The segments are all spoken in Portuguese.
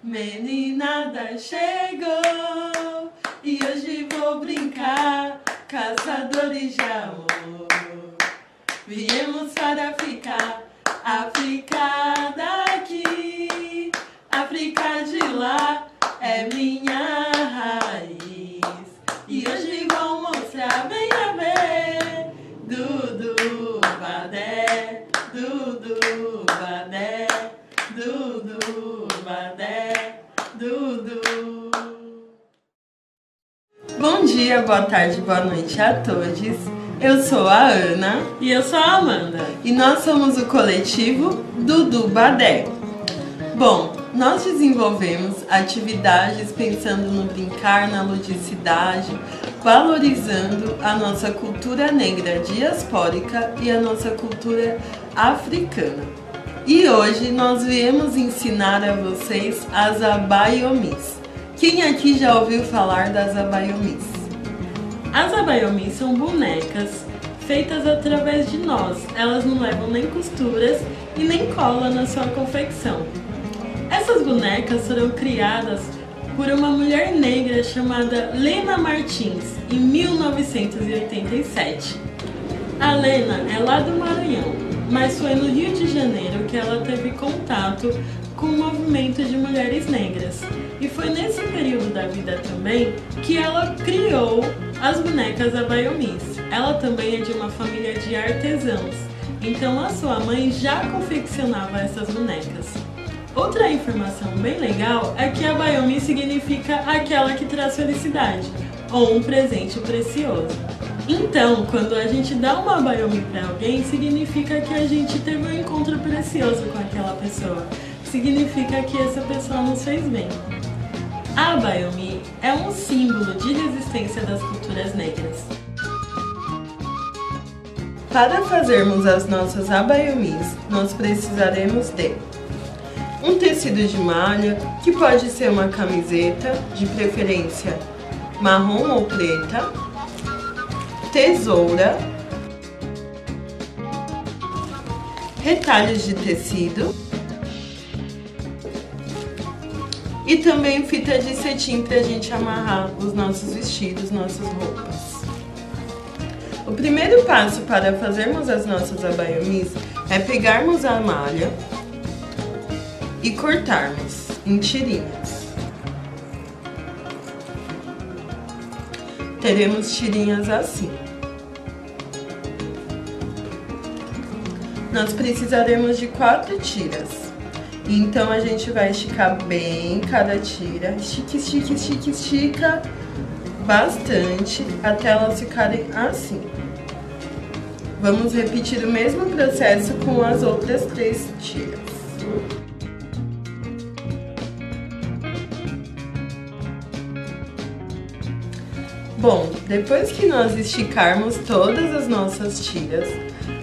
Meninada chegou e hoje vou brincar, caçadores de amor. Viemos para ficar, África daqui, África de lá é minha raiz. E hoje vou mostrar, venha ver, Dudu Badé, Dudu Badé, Dudu Badé, Dudu. Bom dia, boa tarde, boa noite a todos. Eu sou a Ana e eu sou a Amanda e nós somos o coletivo Dudu Badé. Bom, nós desenvolvemos atividades pensando no brincar, na ludicidade, valorizando a nossa cultura negra diaspórica e a nossa cultura africana. E hoje nós viemos ensinar a vocês as abaiomis. Quem aqui já ouviu falar das abaiomis? As abaiomis são bonecas feitas através de nós. Elas não levam nem costuras e nem cola na sua confecção. Essas bonecas foram criadas por uma mulher negra chamada Lena Martins em 1987. A Lena é lá do Maranhão, mas foi no Rio de Janeiro que ela teve contato com o movimento de mulheres negras. E foi nesse período da vida também que ela criou as bonecas abaiomis. Ela também é de uma família de artesãos, então a sua mãe já confeccionava essas bonecas. Outra informação bem legal é que abaiomi significa aquela que traz felicidade, ou um presente precioso. Então, quando a gente dá uma abaiomi para alguém, significa que a gente teve um encontro precioso com aquela pessoa. Significa que essa pessoa nos fez bem. A abaiomi é um símbolo de resistência das culturas negras. Para fazermos as nossas abaiomis, nós precisaremos de um tecido de malha, que pode ser uma camiseta, de preferência marrom ou preta, tesoura, retalhos de tecido e também fita de cetim para a gente amarrar os nossos vestidos, nossas roupas. O primeiro passo para fazermos as nossas abaiomis é pegarmos a malha e cortarmos em tirinhas. Teremos tirinhas assim. Nós precisaremos de 4 tiras. Então a gente vai esticar bem cada tira. Estica, estica, estica, estica bastante até elas ficarem assim. Vamos repetir o mesmo processo com as outras 3 tiras. Bom, depois que nós esticarmos todas as nossas tiras,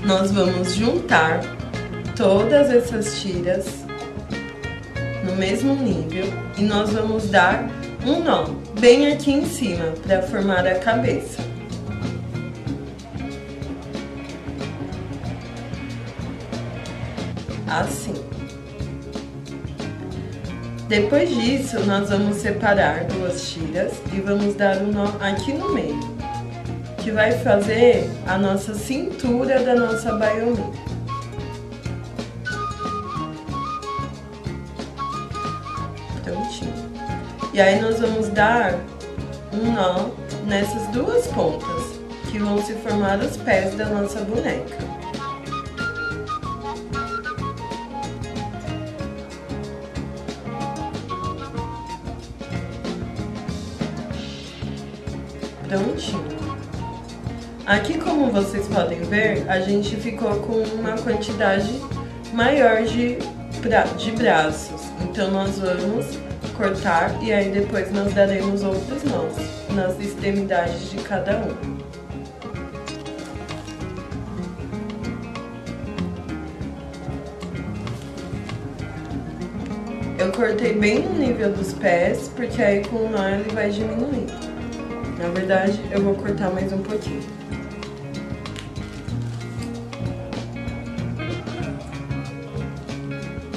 nós vamos juntar todas essas tiras no mesmo nível e nós vamos dar um nó bem aqui em cima para formar a cabeça. Assim. Depois disso, nós vamos separar 2 tiras e vamos dar um nó aqui no meio, que vai fazer a nossa cintura da nossa abaiomi. Prontinho. E aí nós vamos dar um nó nessas 2 pontas, que vão se formar os pés da nossa boneca. Prontinho. Aqui, como vocês podem ver, a gente ficou com uma quantidade maior de braços. Então nós vamos cortar e aí depois nós daremos outros nós nas extremidades de cada um. Eu cortei bem no nível dos pés, porque aí com o nó ele vai diminuir. Na verdade, eu vou cortar mais um pouquinho.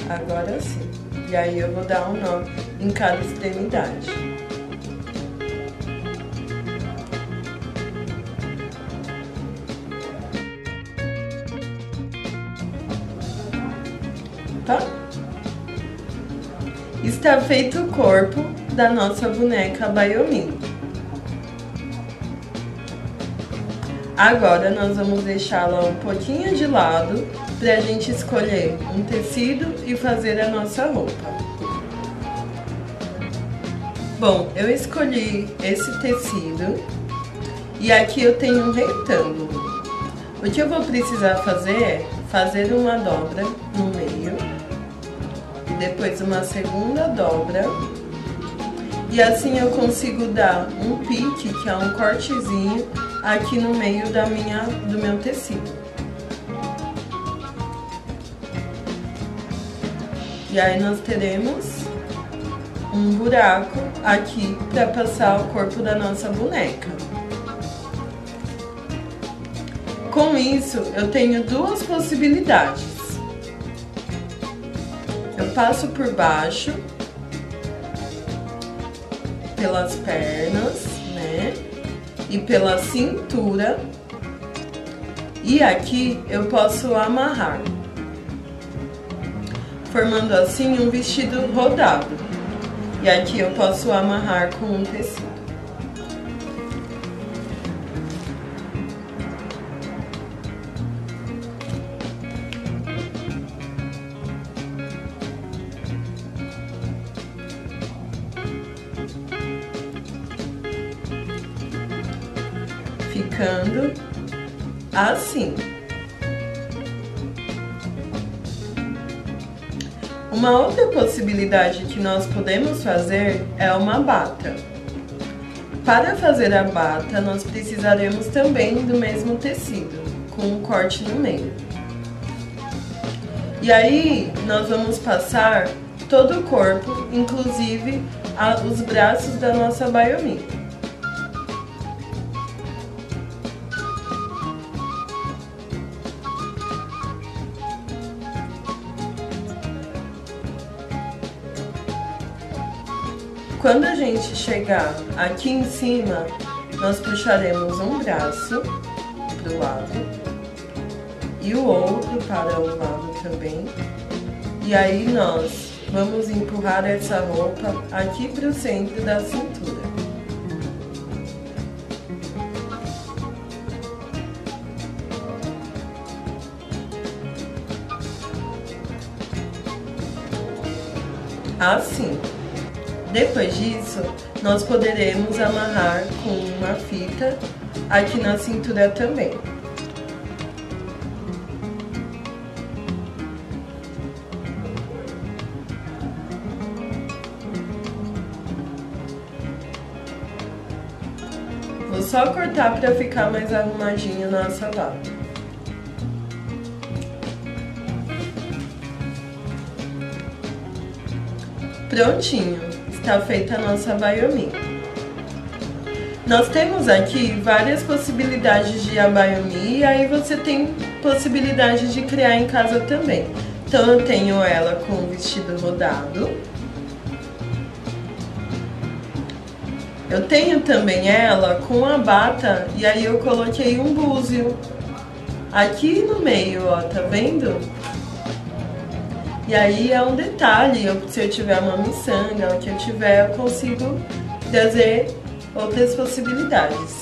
Agora sim. E aí eu vou dar um nó em cada extremidade. Tá? Está feito o corpo da nossa boneca Baiomi. Agora nós vamos deixá-la um pouquinho de lado para a gente escolher um tecido e fazer a nossa roupa. Bom, eu escolhi esse tecido e aqui eu tenho um retângulo. O que eu vou precisar fazer é fazer uma dobra no meio e depois uma segunda dobra. E assim eu consigo dar um pique, que é um cortezinho, aqui no meio do meu tecido. E aí nós teremos um buraco aqui para passar o corpo da nossa boneca. Com isso, eu tenho duas possibilidades. Eu passo por baixo, pelas pernas, né? E pela cintura. E aqui eu posso amarrar, formando assim um vestido rodado. E aqui eu posso amarrar com um tecido. Ficando assim. Uma outra possibilidade que nós podemos fazer é uma bata. Para fazer a bata, nós precisaremos também do mesmo tecido, com um corte no meio. E aí, nós vamos passar todo o corpo, inclusive os braços da nossa Baiomi. Quando a gente chegar aqui em cima, nós puxaremos um braço para o lado e o outro para o lado também. E aí nós vamos empurrar essa roupa aqui para o centro da cintura. Assim. Depois disso, nós poderemos amarrar com uma fita aqui na cintura também. Vou só cortar para ficar mais arrumadinho na nossa bata. Prontinho! Está feita a nossa Baiomi. Nós temos aqui várias possibilidades de Baiomi e aí você tem possibilidade de criar em casa também. Então eu tenho ela com o vestido rodado. Eu tenho também ela com a bata e aí eu coloquei um búzio aqui no meio, ó, tá vendo? E aí é um detalhe, se eu tiver uma miçanga, o que eu tiver, eu consigo trazer outras possibilidades.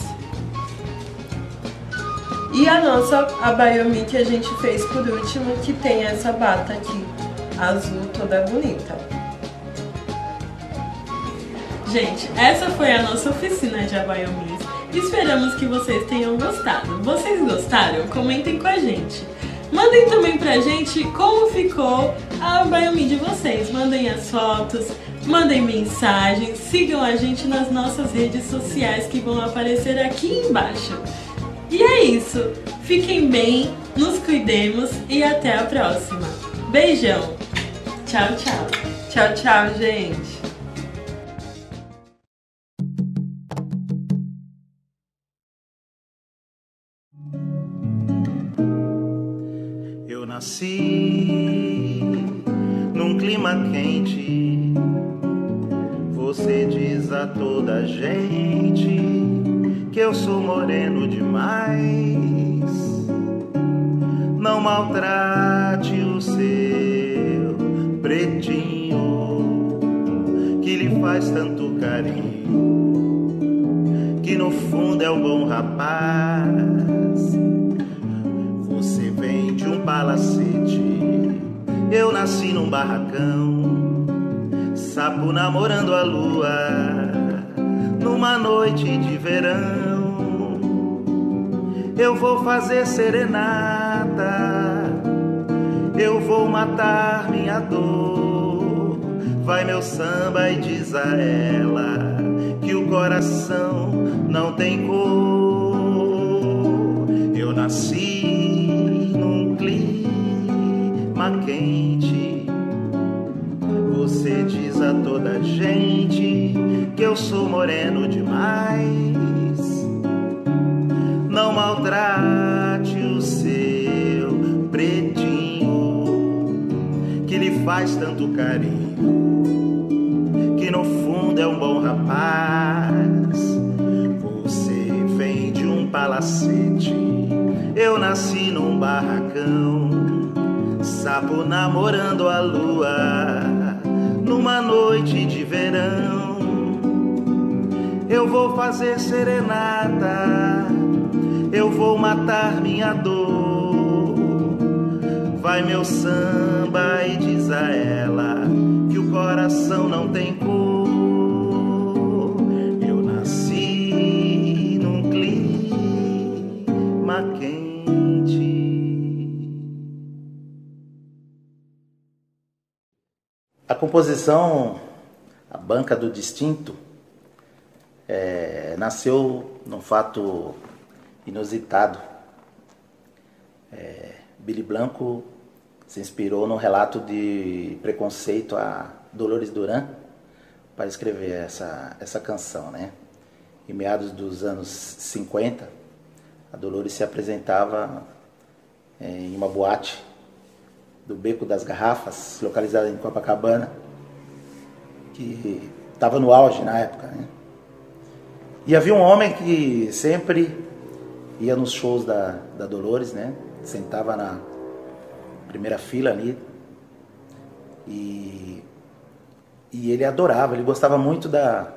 E a nossa Baiomi que a gente fez por último, que tem essa bata aqui, azul, toda bonita. Gente, essa foi a nossa oficina de Baiomi. Esperamos que vocês tenham gostado. Vocês gostaram? Comentem com a gente. Mandem também pra gente como ficou a Baiomi de vocês. Mandem as fotos, mandem mensagens, sigam a gente nas nossas redes sociais que vão aparecer aqui embaixo. E é isso. Fiquem bem, nos cuidemos e até a próxima. Beijão. Tchau, tchau. Tchau, tchau, gente. nasci num clima quente. Você diz a toda gente que eu sou moreno demais. Não maltrate o seu pretinho, que lhe faz tanto carinho, que no fundo é um bom rapaz. Você vem de um palacete, eu nasci num barracão, sapo namorando a lua, numa noite de verão. Eu vou fazer serenata, eu vou matar minha dor. Vai meu samba e diz a ela que o coração não tem cor. Eu nasci num clima quente. Você diz a toda gente que eu sou moreno demais. Não maltrate o seu pretinho, que lhe faz tanto carinho, que no fundo é um bom rapaz. Você vem de um palacete, eu nasci num barracão, sapo namorando a lua, numa noite de verão. Eu vou fazer serenata, eu vou matar minha dor. Vai meu samba e diz a ela que o coração não tem cor. Eu nasci num clima quente. A composição A Banca do Distinto nasceu num fato inusitado. Billy Blanco se inspirou num relato de preconceito a Dolores Duran para escrever essa canção, né? Em meados dos anos 50, a Dolores se apresentava em uma boate do Beco das Garrafas, localizada em Copacabana, que estava no auge na época, né? E havia um homem que sempre ia nos shows da Dolores, né? Sentava na primeira fila ali e ele adorava, ele gostava muito da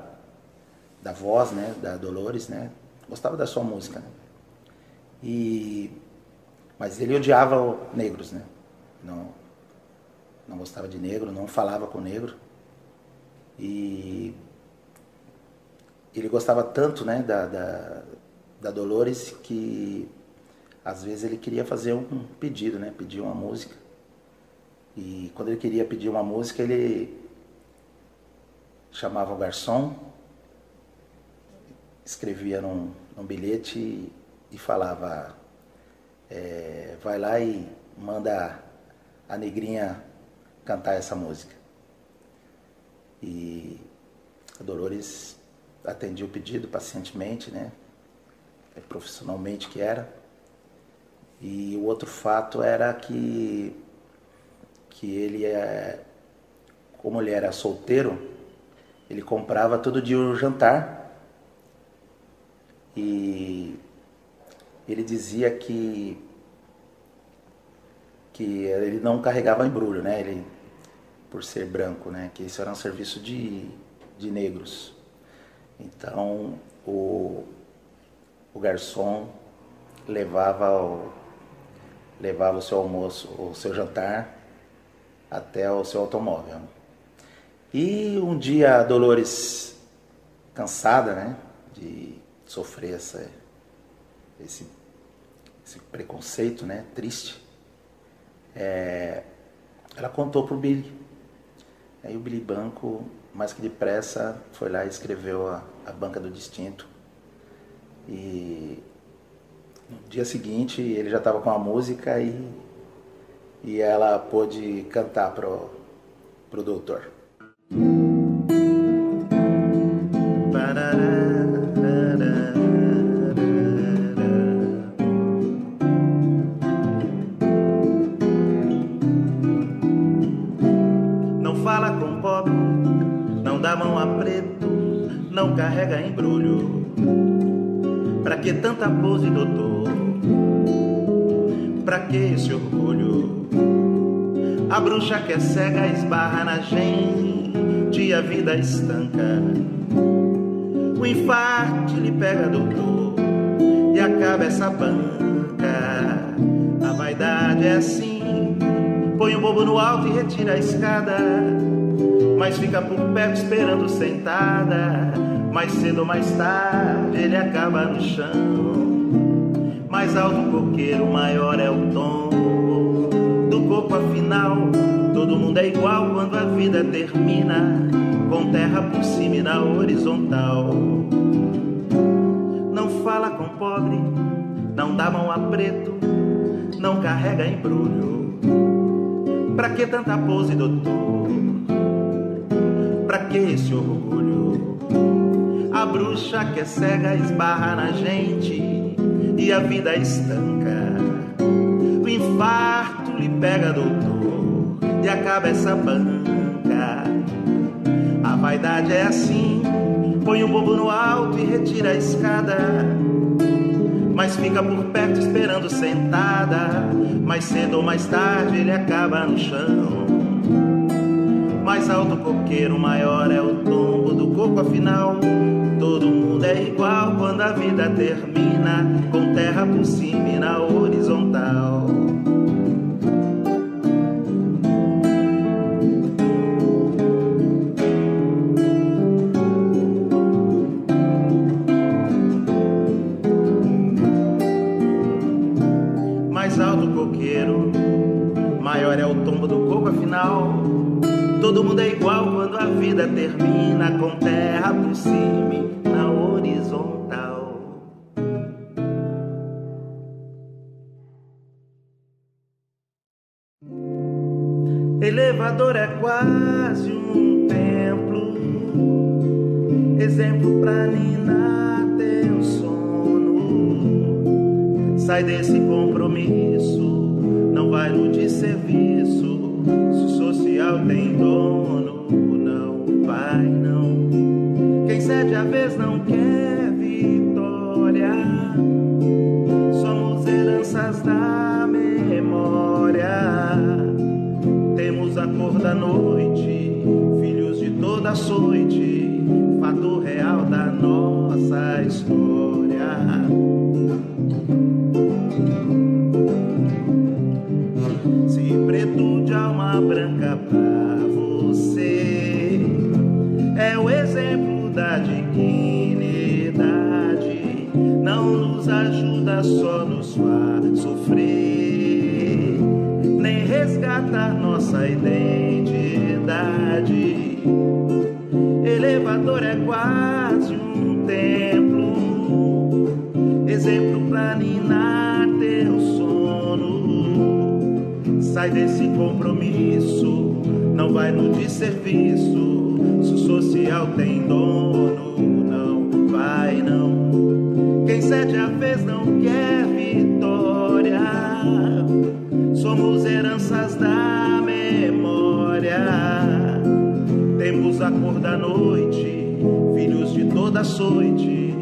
voz, né? Da Dolores, né? Gostava da sua música, né? Mas ele odiava negros, né? Não gostava de negro, não falava com negro. E ele gostava tanto, né, da Dolores, que às vezes ele queria fazer um pedido, né, pedir uma música. E quando ele queria pedir uma música, ele chamava o garçom, escrevia num bilhete e falava: vai lá e manda a negrinha cantar essa música. E a Dolores atendia o pedido pacientemente, né? Profissionalmente que era. E o outro fato era que ele, como ele era solteiro, ele comprava todo dia o jantar. E ele dizia que ele não carregava embrulho, né? Ele, por ser branco, né? Que isso era um serviço de negros. Então o garçom levava o seu almoço, o seu jantar até o seu automóvel. E um dia a Dolores, cansada, né, de sofrer esse preconceito, né, triste, ela contou pro Billy. Aí o Billy Blanco, mais que depressa, foi lá e escreveu a Banca do Distinto. E no dia seguinte ele já estava com a música e ela pôde cantar pro doutor. Pra que tanta pose, doutor? Pra que esse orgulho? A bruxa que é cega esbarra na gente e a vida estanca. O infarto lhe pega, doutor, e acaba essa banca. A vaidade é assim, põe o bobo no alto e retira a escada, mas fica por perto esperando sentada. Mais cedo ou mais tarde ele acaba no chão. Mais alto o coqueiro, maior é o tombo do coco. Afinal, todo mundo é igual quando a vida termina, com terra por cima e na horizontal. Não fala com pobre, não dá mão a preto, não carrega embrulho. Pra que tanta pose, doutor? Pra que esse orgulho? A bruxa que é cega esbarra na gente e a vida estanca. O infarto lhe pega, doutor, e acaba essa banca. A vaidade é assim, põe o bobo no alto e retira a escada, mas fica por perto esperando sentada. Mais cedo ou mais tarde ele acaba no chão. Mais alto o coqueiro, maior é o tombo do coco. Afinal, todo mundo é igual quando a vida termina, com terra por cima e na horizontal. Mais alto o coqueiro, maior é o tombo do coco. Afinal, todo mundo é igual quando a vida termina, com terra por cima e na horizontal. Elevador é quase um templo, exemplo pra ninar teu sono. Sai desse compromisso, não vai no desserviço. Se o social tem dono, não vai não. Quem cede a vez não quer vitória. Somos heranças da memória. Temos a cor da noite, filhos de toda açoite, fato real da nossa história. Se preto de alma branca pra você é o exemplo da dignidade, não nos ajuda, só nos faz sofrer, nem resgatar nossa identidade. Elevador é quase um templo, exemplo pra ninar teu sono. Sai desse compromisso, não vai no desserviço. Se o social tem dono, não vai não. Quem cede a vez não quer vitória. Somos heranças da memória. Temos a cor da noite, filhos de toda açoite,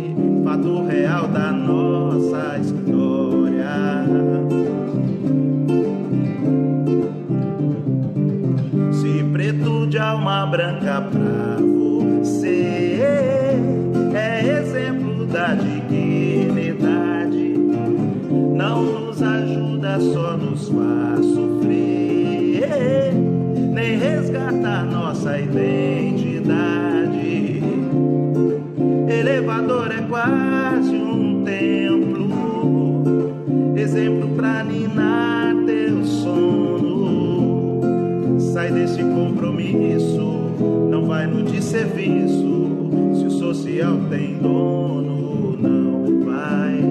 fato real da nossa história. Se preto de alma branca pra você é exemplo da dignidade, não nos ajuda, só nos faz sofrer, nem resgatar nossa identidade. Elevador é quase um templo, exemplo pra ninar teu sono. Sai desse compromisso, não vai no desserviço. Se o social tem dono, não vai.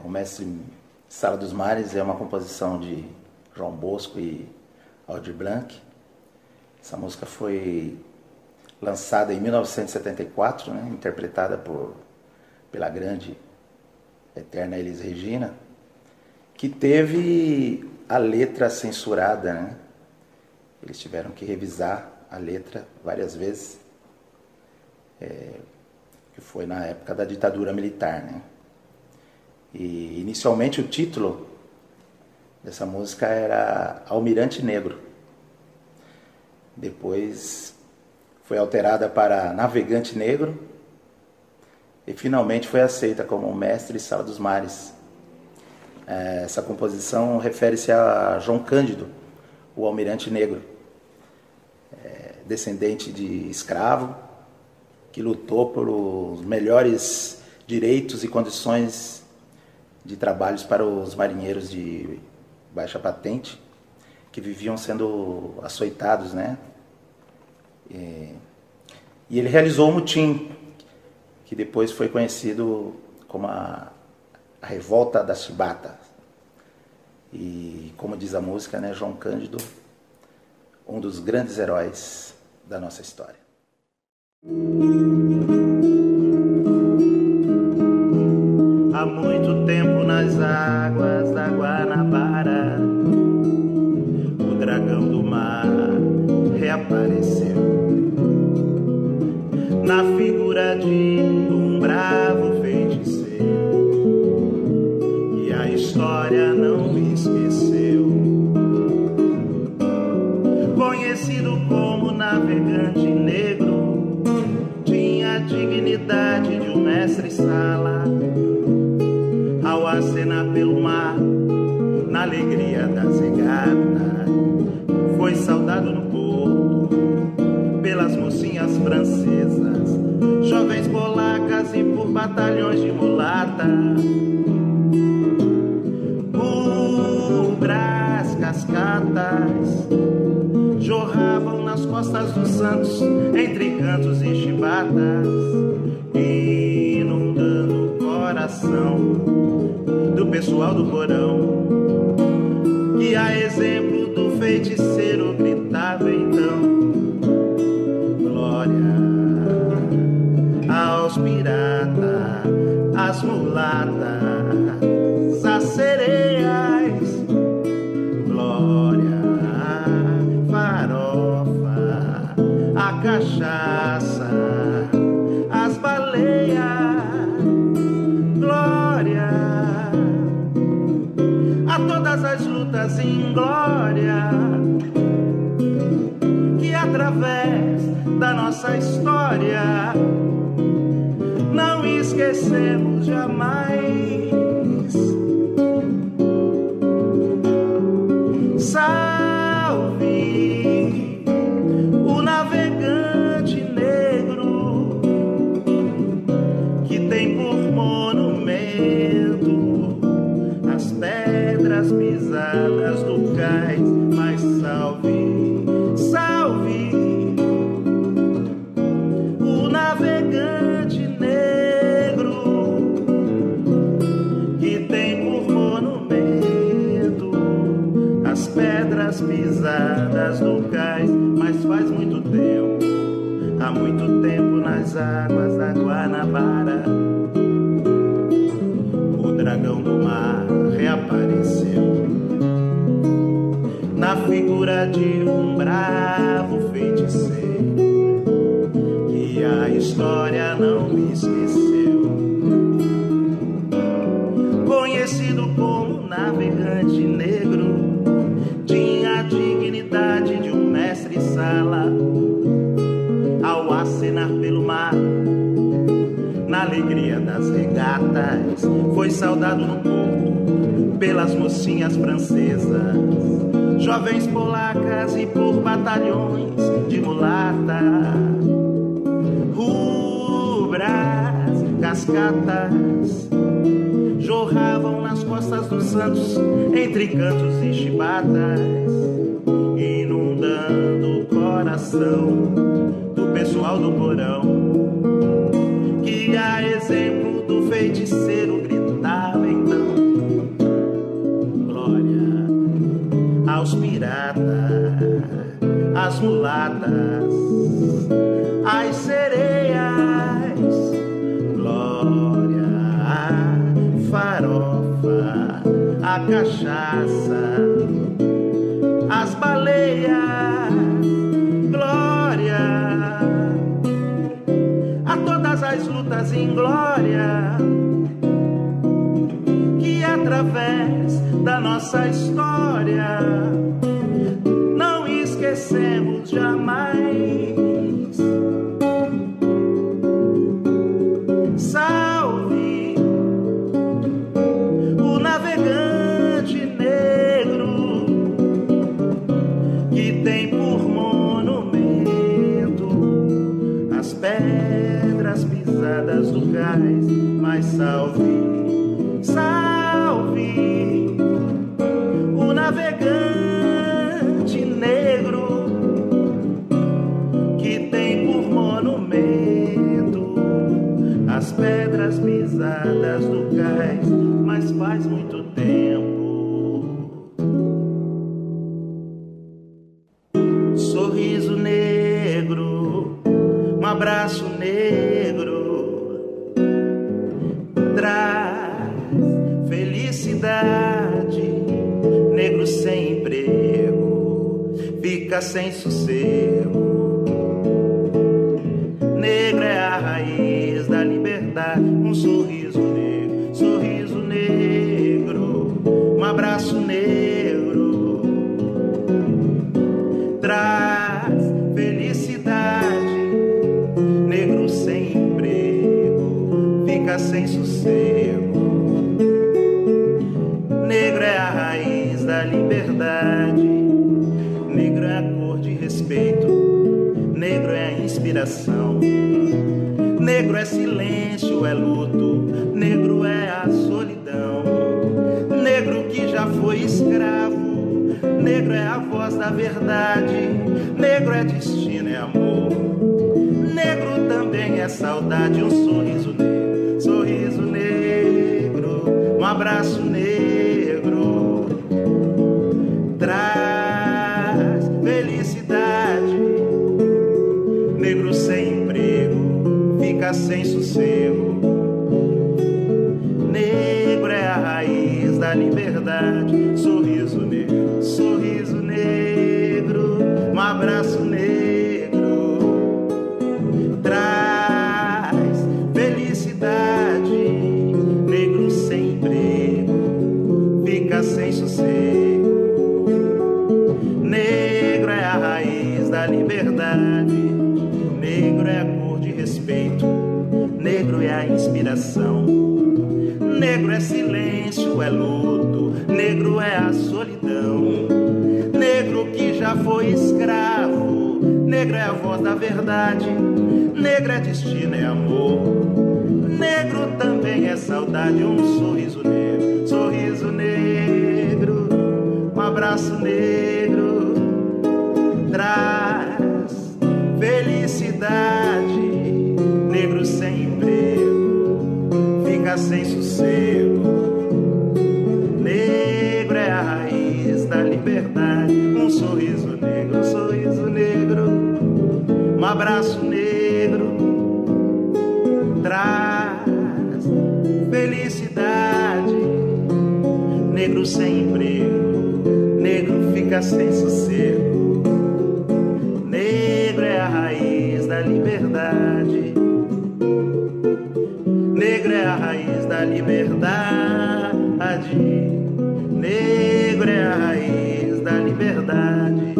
O Mestre Sala dos Mares é uma composição de João Bosco e Aldir Blanc. Essa música foi lançada em 1974, né, interpretada pela grande, eterna Elis Regina, que teve a letra censurada, né, Eles tiveram que revisar a letra várias vezes, que foi na época da ditadura militar, né? E inicialmente o título dessa música era Almirante Negro. Depois foi alterada para Navegante Negro e finalmente foi aceita como Mestre Sala dos Mares. Essa composição refere-se a João Cândido, o Almirante Negro, descendente de escravo, que lutou por os melhores direitos e condições de trabalhos para os marinheiros de baixa patente, que viviam sendo açoitados, né? E ele realizou um motim, que depois foi conhecido como a Revolta da Chibata. E como diz a música, né, João Cândido, um dos grandes heróis da nossa história. Há muito tempo nas águas da Guanabara, o dragão do mar reapareceu na figura de um bravo feiticeiro, e a história não me esqueceu. Conhecido como Navegante Negro, tinha a dignidade de um mestre-sala. Ao acenar pelo mar, na alegria das regatas, foi saudado no porto pelas mocinhas francesas, jovens polacas e por batalhões de mulata. Rubras cascatas jorravam nas costas dos santos, entre cantos e chibatas, inundando o coração do pessoal do porão, que a exemplo do feiticeiro gritava então: glória aos piratas, às mulatas, às sereias, glória à farofa, à cachaça, às baleias, glória a todas as lutas em glória, que através da nossa história não esquecemos jamais. Salve o navegante negro, que tem por monumento as pedras pisadas do cais. Mas salve, salve o navegante negro, que tem por monumento as pedras pisadas do cais. Mas faz muito tempo, há muito tempo nas águas da Guanabara, o dragão do mar reapareceu na figura de um bravo feiticeiro, que a história não me esqueceu. Conhecido como Navegante Negro, tinha a dignidade de um mestre-sala. Ao acenar pelo mar, na alegria das regatas, foi saudado no porto pelas mocinhas francesas, jovens polacas e por batalhões de mulata. Rubras cascatas jorravam nas costas dos santos, entre cantos e chibatas, inundando o coração do pessoal do porão, que a exemplo do feiticeiro gritava então: glória aos piratas, às mulatas, às sereias, glória à farofa, à cachaça, às baleias, lutas em glória, que através da nossa história não esquecemos jamais. Salve o navegante negro que tem por monumento as pedras pisadas do cais. Mas salve, salve o navegante negro que tem por monumento as pedras pisadas do cais. Mas faz muito tempo. Sorriso negro, um abraço negro, traz felicidade. Negro sem emprego fica sem sossego. Negro é a raiz da liberdade. Um sorriso negro, sorriso negro, um abraço negro, traz felicidade. Negro sem emprego fica sem sossego. Negro é a raiz da liberdade. Negro é a cor de respeito. Negro é a inspiração. Negro é silêncio, é luto. Negro é a solidão. Negro que já foi escravo. Negro é a voz da verdade. Negro é destino, é amor. Negro também é saudade. Um sorriso negro, sorriso negro, um abraço negro, traz felicidade. Negro sem emprego fica sem sossego. Negro é a raiz da liberdade. Sorriso negro, sorriso negro, um abraço negro, traz felicidade. Negro sem emprego fica sem sossego. Negro é a raiz da liberdade. Negro é a cor de respeito. Negro é a inspiração. Negro é silêncio, é luto. Negro é a solidão. Negro que já foi escravo. Negro é a voz da verdade. Negro é destino, é amor. Negro também é saudade. Um sorriso negro, sorriso negro, um abraço negro, traz felicidade. Negro sem emprego fica sem sossego. Negro é a raiz da liberdade. Um sorriso negro, um sorriso negro, um abraço negro, traz felicidade. Negro sem emprego, negro fica sem sossego. Negro é a raiz da liberdade. Negro é a raiz da liberdade. Negro é a raiz da liberdade.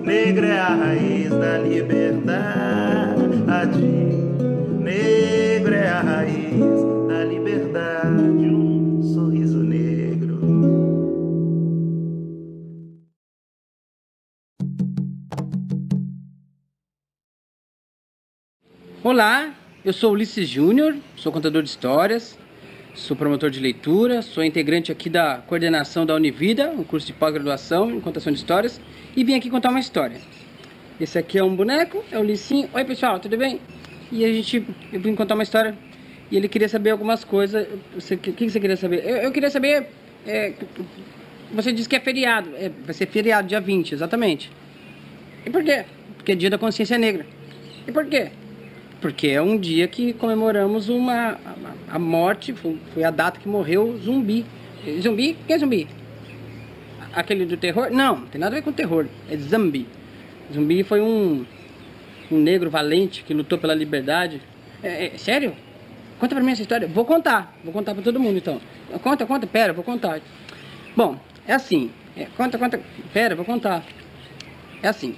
Negro é a raiz da liberdade. Negro é a raiz da liberdade. Um sorriso negro. Olá, eu sou Ulisses Júnior, sou contador de histórias, sou promotor de leitura, sou integrante aqui da coordenação da Univida, um curso de pós-graduação em contação de histórias, e vim aqui contar uma história. Esse aqui é um boneco, é o Licinho. Oi pessoal, tudo bem? E eu vim contar uma história e ele queria saber algumas coisas. O que você queria saber? Eu queria saber, você disse que é feriado, vai ser feriado dia 20, exatamente. E por quê? Porque é dia da consciência negra. E por quê? Porque é um dia que comemoramos a morte, foi a data que morreu Zumbi. Zumbi? Quem é Zumbi? Aquele do terror? Não tem nada a ver com terror, é Zumbi. Zumbi foi um negro valente que lutou pela liberdade Sério? Conta pra mim essa história. Vou contar pra todo mundo, então. Conta, pera, vou contar. Bom, é assim. Conta, pera, vou contar. É assim.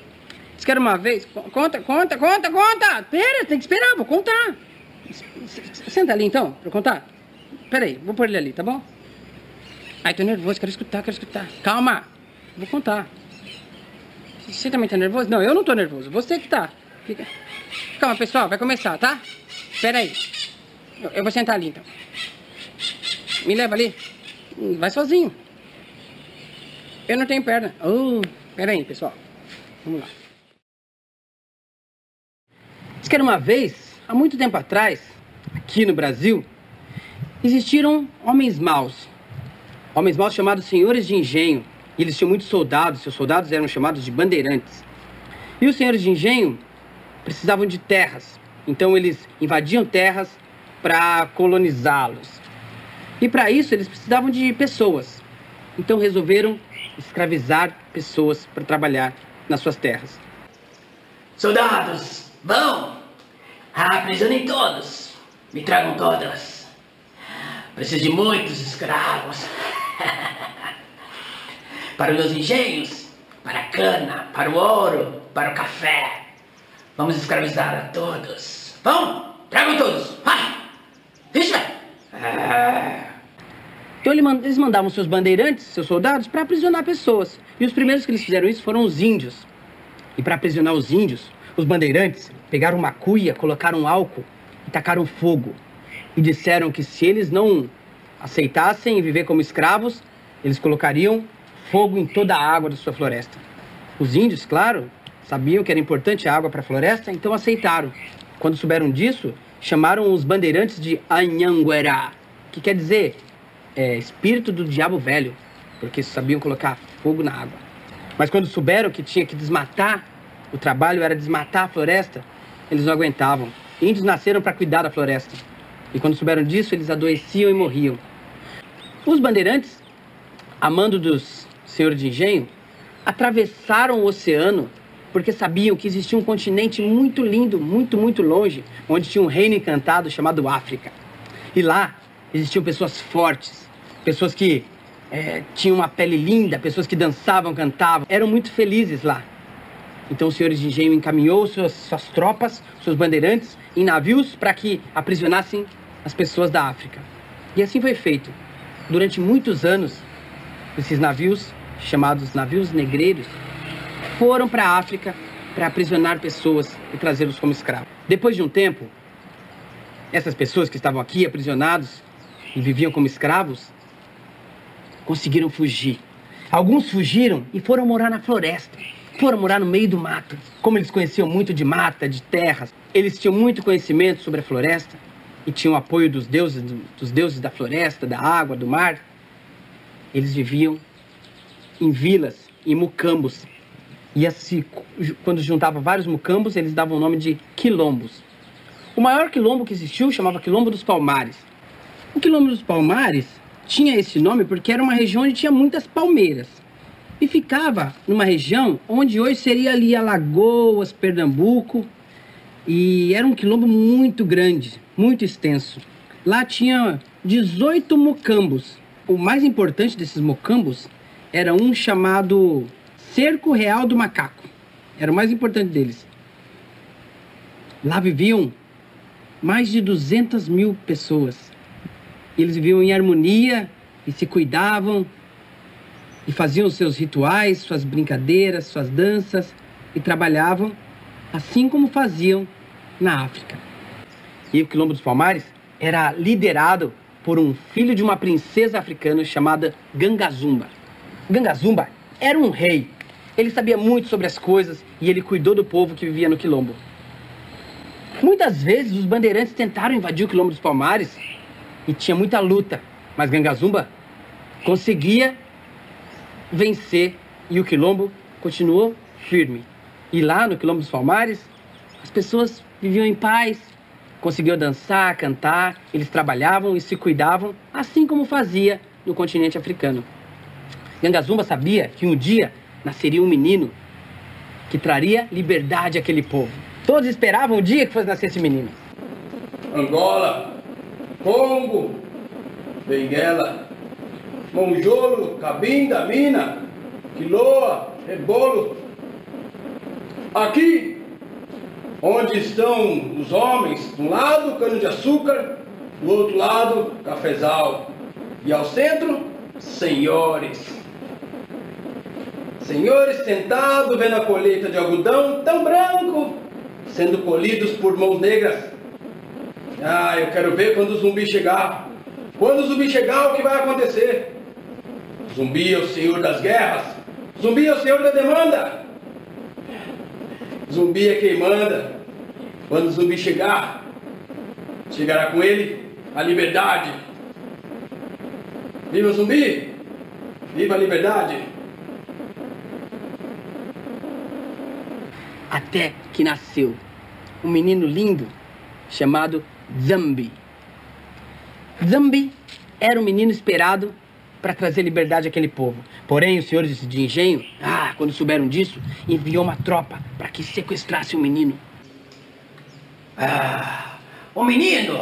Vocês querem uma vez? Conta. Pera, tem que esperar, vou contar. Senta ali, então, pra eu contar. Pera aí, vou pôr ele ali, tá bom? Ai, tô nervoso, quero escutar. Calma, vou contar. Você também tá nervoso? Não, eu não tô nervoso, você que tá. Fica. Calma, pessoal, vai começar, tá? Pera aí. Eu vou sentar ali, então. Me leva ali. Vai sozinho. Eu não tenho perna. Pera aí, pessoal. Vamos lá. Diz que era uma vez, há muito tempo atrás, aqui no Brasil, existiram homens maus. Homens maus chamados senhores de engenho. E eles tinham muitos soldados. Seus soldados eram chamados de bandeirantes. E os senhores de engenho precisavam de terras. Então eles invadiam terras para colonizá-los. E para isso eles precisavam de pessoas. Então resolveram escravizar pessoas para trabalhar nas suas terras. Soldados, vão! Aprisionem todos! Me tragam todos! Preciso de muitos escravos! Para os meus engenhos, para a cana, para o ouro, para o café. Vamos escravizar a todos. Vão! Tragam todos! Vai! Vixe, velho! Então eles mandavam seus bandeirantes, seus soldados, para aprisionar pessoas. E os primeiros que eles fizeram isso foram os índios. E para aprisionar os índios, os bandeirantes pegaram uma cuia, colocaram álcool e tacaram fogo. E disseram que se eles não aceitassem viver como escravos, eles colocariam fogo em toda a água da sua floresta. Os índios, claro, sabiam que era importante a água para a floresta, então aceitaram. Quando souberam disso, chamaram os bandeirantes de Anhanguera, que quer dizer espírito do diabo velho, porque sabiam colocar fogo na água. Mas quando souberam que tinha que desmatar, o trabalho era desmatar a floresta, eles não aguentavam. Índios nasceram para cuidar da floresta. E quando souberam disso, eles adoeciam e morriam. Os bandeirantes, a mando dos senhores de engenho, atravessaram o oceano porque sabiam que existia um continente muito lindo, muito longe, onde tinha um reino encantado chamado África. E lá existiam pessoas fortes, pessoas que tinham uma pele linda, pessoas que dançavam, cantavam, eram muito felizes lá. Então os senhores de engenho encaminhou suas tropas, seus bandeirantes, em navios para que aprisionassem as pessoas da África. E assim foi feito. Durante muitos anos, esses navios, chamados navios negreiros, foram para a África para aprisionar pessoas e trazê-los como escravos. Depois de um tempo, essas pessoas que estavam aqui aprisionados e viviam como escravos, conseguiram fugir. Alguns fugiram e foram morar na floresta. Foram morar no meio do mato. Como eles conheciam muito de mata, de terras, eles tinham muito conhecimento sobre a floresta e tinham apoio dos deuses da floresta, da água, do mar. Eles viviam em vilas, em mucambos. E assim, quando juntava vários mucambos, eles davam o nome de quilombos. O maior quilombo que existiu chamava Quilombo dos Palmares. O Quilombo dos Palmares tinha esse nome porque era uma região onde tinha muitas palmeiras. E ficava numa região onde hoje seria ali Alagoas, Pernambuco. E era um quilombo muito grande, muito extenso. Lá tinha 18 mucambos. O mais importante desses mucambos era um chamado Cerco Real do Macaco. Era o mais importante deles. Lá viviam mais de 200 mil pessoas. Eles viviam em harmonia e se cuidavam e faziam os seus rituais, suas brincadeiras, suas danças e trabalhavam assim como faziam na África. E o Quilombo dos Palmares era liderado por um filho de uma princesa africana chamada Gangazumba. Gangazumba era um rei. Ele sabia muito sobre as coisas e ele cuidou do povo que vivia no Quilombo. Muitas vezes os bandeirantes tentaram invadir o Quilombo dos Palmares e tinha muita luta, mas Gangazumba conseguia vencer e o Quilombo continuou firme. E lá no Quilombo dos Palmares, as pessoas viviam em paz, conseguiam dançar, cantar, eles trabalhavam e se cuidavam, assim como fazia no continente africano. Gangazumba sabia que um dia nasceria um menino que traria liberdade àquele povo. Todos esperavam o dia que fosse nascer esse menino. Angola, Congo, Benguela, Monjolo, Cabinda, Mina, Quiloa, Rebolo. Aqui, onde estão os homens, de um lado, cana-de-açúcar, do outro lado, cafezal. E ao centro, senhores. Senhores sentados vendo a colheita de algodão tão branco, sendo colhidos por mãos negras. Ah, eu quero ver quando o zumbi chegar. Quando o zumbi chegar, o que vai acontecer? Zumbi é o senhor das guerras. Zumbi é o senhor da demanda. Zumbi é quem manda. Quando o zumbi chegar, chegará com ele a liberdade. Viva o zumbi! Viva a liberdade! Até que nasceu um menino lindo chamado Zambi. Zambi era um menino esperado para trazer liberdade àquele povo. Porém, os senhores de engenho, quando souberam disso, enviou uma tropa para que sequestrasse o menino. O menino?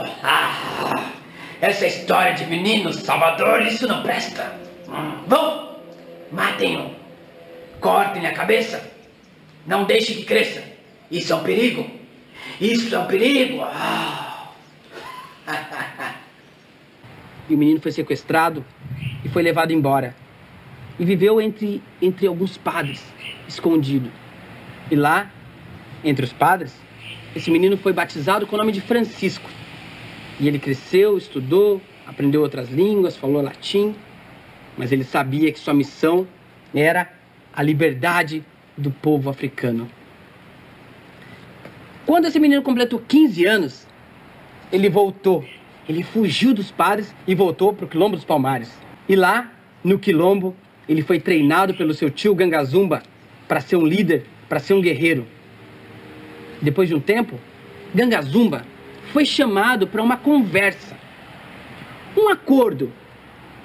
Essa história de menino salvador, isso não presta. Vão, matem-o, cortem a cabeça, não deixem que cresça. Isso é um perigo. Isso é um perigo. E o menino foi sequestrado e foi levado embora. E viveu entre alguns padres, escondido. E lá, entre os padres, esse menino foi batizado com o nome de Francisco. E ele cresceu, estudou, aprendeu outras línguas, falou latim. Mas ele sabia que sua missão era a liberdade do povo africano. Quando esse menino completou 15 anos, ele voltou. Ele fugiu dos padres e voltou para o Quilombo dos Palmares. E lá, no Quilombo, ele foi treinado pelo seu tio Gangazumba para ser um líder, para ser um guerreiro. Depois de um tempo, Gangazumba foi chamado para uma conversa, um acordo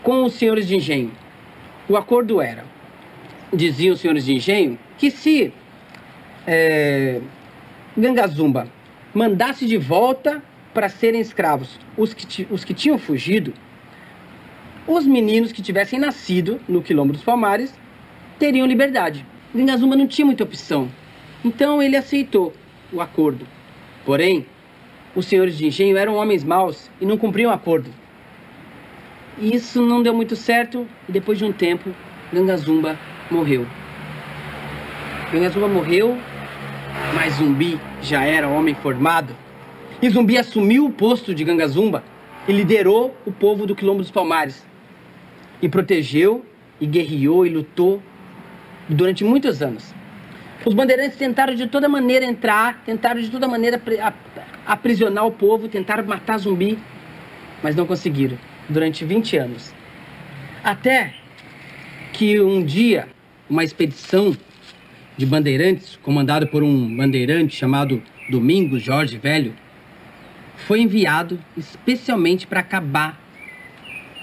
com os senhores de engenho. O acordo era, diziam os senhores de engenho, que se Gangazumba mandasse de volta para serem escravos os que tinham fugido, os meninos que tivessem nascido no Quilombo dos Palmares teriam liberdade. Gangazumba não tinha muita opção, então ele aceitou o acordo. Porém, os senhores de engenho eram homens maus e não cumpriam o acordo. Isso não deu muito certo e depois de um tempo, Gangazumba morreu. Gangazumba morreu, mas Zumbi já era homem formado. E Zumbi assumiu o posto de Gangazumba e liderou o povo do Quilombo dos Palmares. E protegeu, e guerreou, e lutou durante muitos anos. Os bandeirantes tentaram de toda maneira entrar, tentaram de toda maneira aprisionar o povo, tentaram matar Zumbi, mas não conseguiram, durante 20 anos. Até que um dia, uma expedição de bandeirantes, comandada por um bandeirante chamado Domingos Jorge Velho, foi enviado especialmente para acabar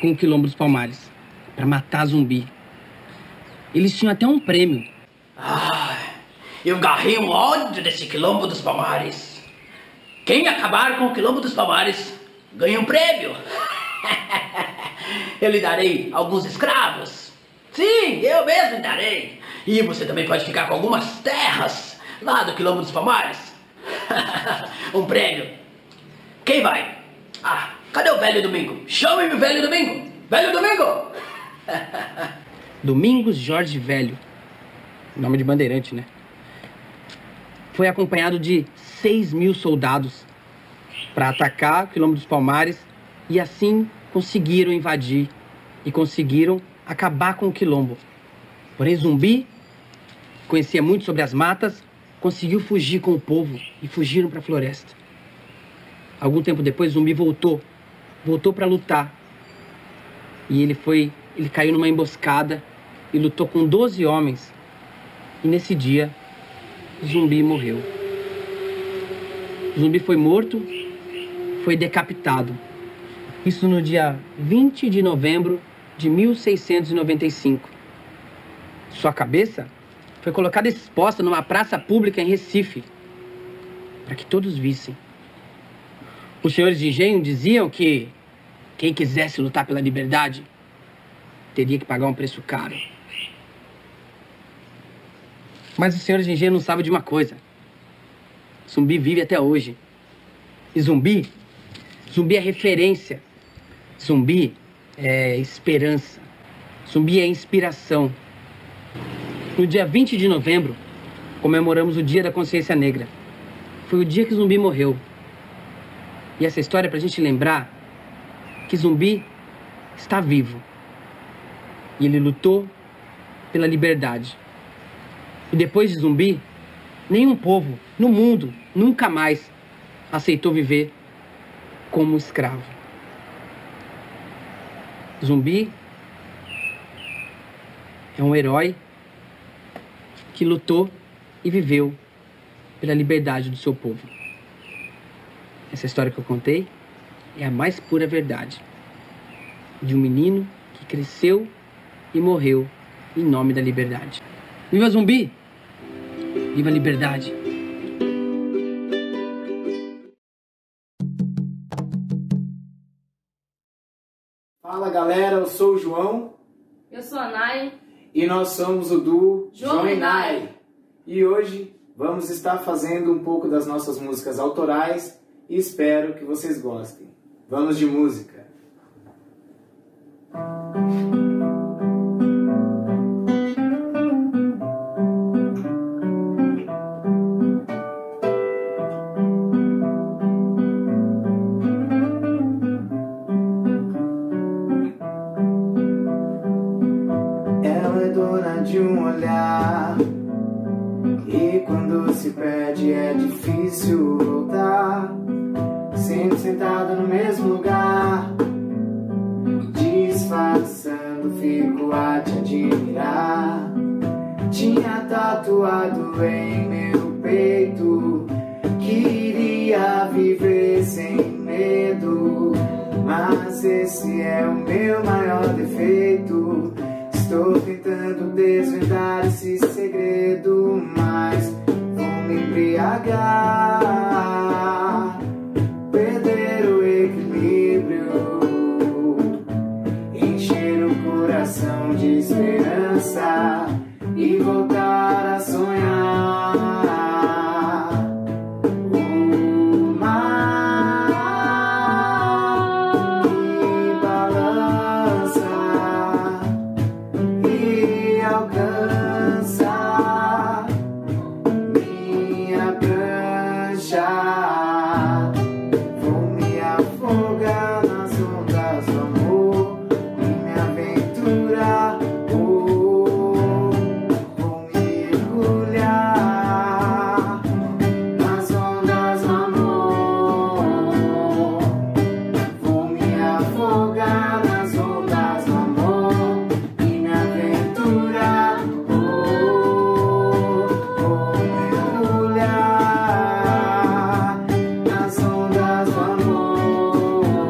com o Quilombo dos Palmares, para matar Zumbi. Eles tinham até um prêmio. Eu garrei um ódio desse Quilombo dos Palmares. Quem acabar com o Quilombo dos Palmares ganha um prêmio. Eu lhe darei alguns escravos. Sim, eu mesmo lhe darei. E você também pode ficar com algumas terras lá do Quilombo dos Palmares. Um prêmio. Quem vai? Cadê o velho Domingo? Chame-me o velho Domingo. Velho Domingo! Domingos Jorge Velho, nome de bandeirante, né? Foi acompanhado de 6.000 soldados para atacar o Quilombo dos Palmares e assim conseguiram invadir e conseguiram acabar com o Quilombo. Porém, Zumbi conhecia muito sobre as matas, conseguiu fugir com o povo e fugiram para a floresta. Algum tempo depois, Zumbi voltou para lutar. E ele caiu numa emboscada e lutou com 12 homens. E nesse dia, Zumbi morreu. Zumbi foi morto, foi decapitado. Isso no dia 20 de novembro de 1695. Sua cabeça foi colocada exposta numa praça pública em Recife, para que todos vissem. Os senhores de engenho diziam que quem quisesse lutar pela liberdade teria que pagar um preço caro. Mas os senhores de engenho não sabem de uma coisa. Zumbi vive até hoje. E Zumbi é referência. Zumbi é esperança. Zumbi é inspiração. No dia 20 de novembro, comemoramos o Dia da Consciência Negra. Foi o dia que Zumbi morreu. E essa história é pra gente lembrar que Zumbi está vivo. E ele lutou pela liberdade. E depois de Zumbi, nenhum povo no mundo nunca mais aceitou viver como escravo. Zumbi é um herói que lutou e viveu pela liberdade do seu povo. Essa história que eu contei é a mais pura verdade de um menino que cresceu e morreu em nome da liberdade. Viva Zumbi! Viva a liberdade! Fala galera, eu sou o João. Eu sou a Nai. E nós somos o duo João e Nai. E hoje vamos estar fazendo um pouco das nossas músicas autorais e espero que vocês gostem. Vamos de música! Ela é dona de um olhar, e quando se perde é difícil voltar. Sempre sentada no mesmo lugar, disfarçando, fico a te admirar. Tinha tatuado em meu peito que iria viver sem medo, mas esse é o meu maior defeito. Estou tentando desvendar esse segredo, mas vou me embriagar, perder o equilíbrio, encher o coração de esperança e voltar a sonhar. O mar me balança e alcança minha prancha. Vou me afogar nas ondas do amor e me aventurar. Vou me mergulhar nas ondas do amor. Vou me afogar nas ondas do amor e me aventurar. Vou mergulhar nas ondas do amor.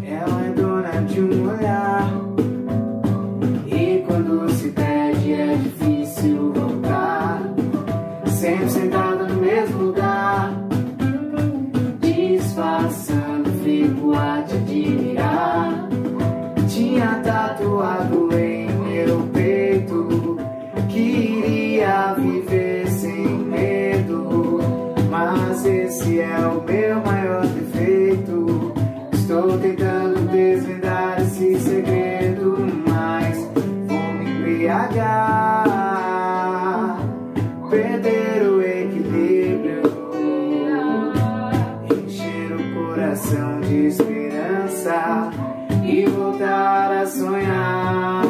Ela é dona de um olhar, e quando se perde é difícil voltar. Sempre sentada no mesmo lugar, disfarçando, fico a te admirar. Tinha tatuado em meu peito que iria viver sem medo, mas esse é o meu maior defeito. Estou tentando desvendar esse segredo, mas vou me embriagar, perder o equilíbrio, encher o coração de esperança e voltar a sonhar.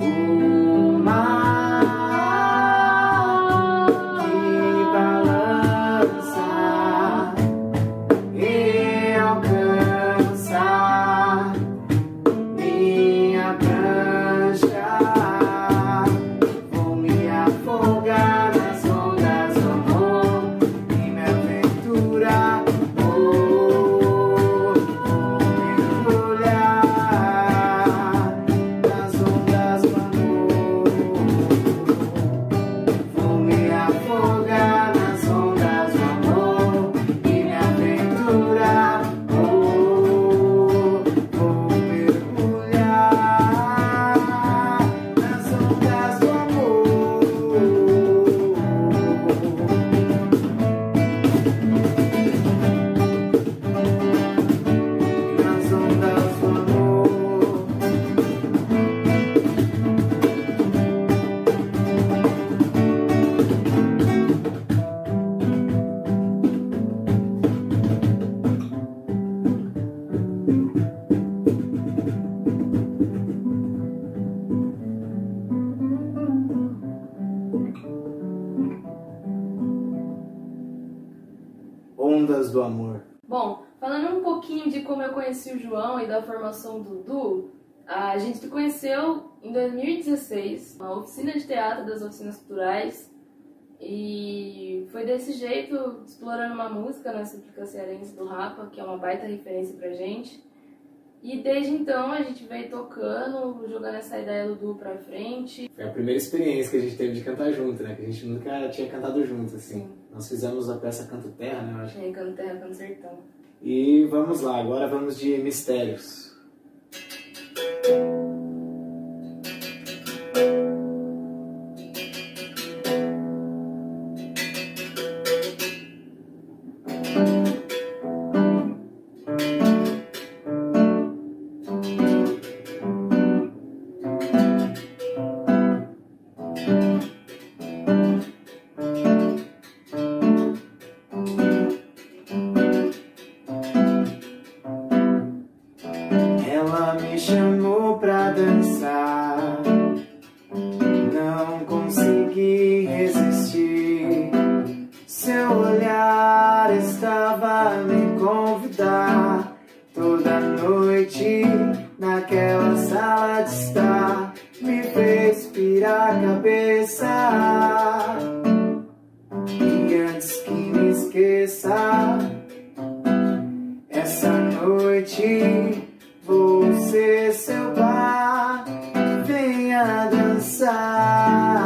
O mar que balança e alcança minha prancha. Vou me afogar nas ondas do amor Pílulas do Amor. Bom, falando um pouquinho de como eu conheci o João e da formação do Du, a gente se conheceu em 2016, na oficina de teatro das oficinas culturais, e foi desse jeito, explorando uma música na Súplica Cearense do Rapa, que é uma baita referência pra gente. E desde então a gente veio tocando, jogando essa ideia do Du pra frente. Foi a primeira experiência que a gente teve de cantar junto, né? Que a gente nunca tinha cantado junto, assim. Sim. Nós fizemos a peça Canto Terra, né? Eu acho. É, Canto Terra, Canto Sertão. E vamos lá, agora vamos de Mistérios. Ela me chamou pra dançar, não consegui resistir. Seu olhar estava a me convidar. Toda noite naquela sala de estar me fez pirar a cabeça. E antes que me esqueça, essa noite vou ser seu par, venha dançar.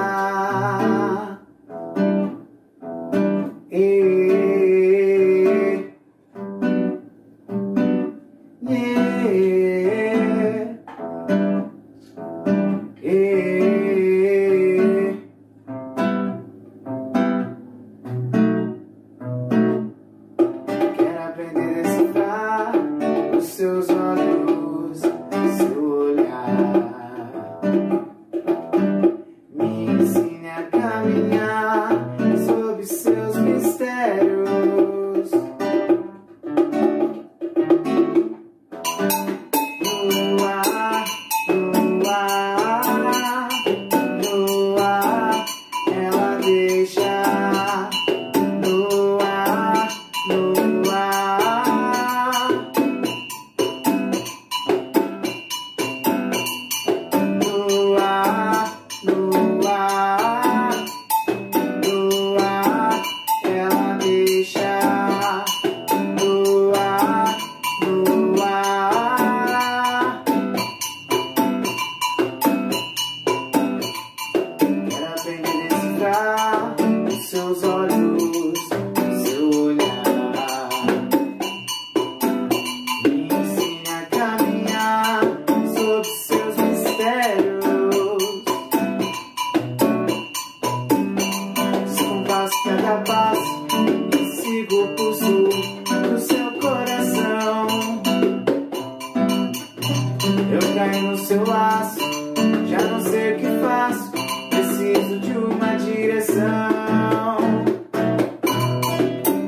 Quero aprender a decifrar os seus olhos, seu olhar. Me ensine a caminhar sob seus mistérios. No ar, no ar, no ar, ela deixa. No ar, no ar. No ar, no ar, no ar, ela deixa. No ar, no ar. Quero aprender a decifrar os seus olhos, seu olhar. Me ensine a caminhar sob seus mistérios. Descompasso cada passo e sigo o pulso do seu coração. Eu caí no seu laço, já não sei o que faço, preciso de uma direção.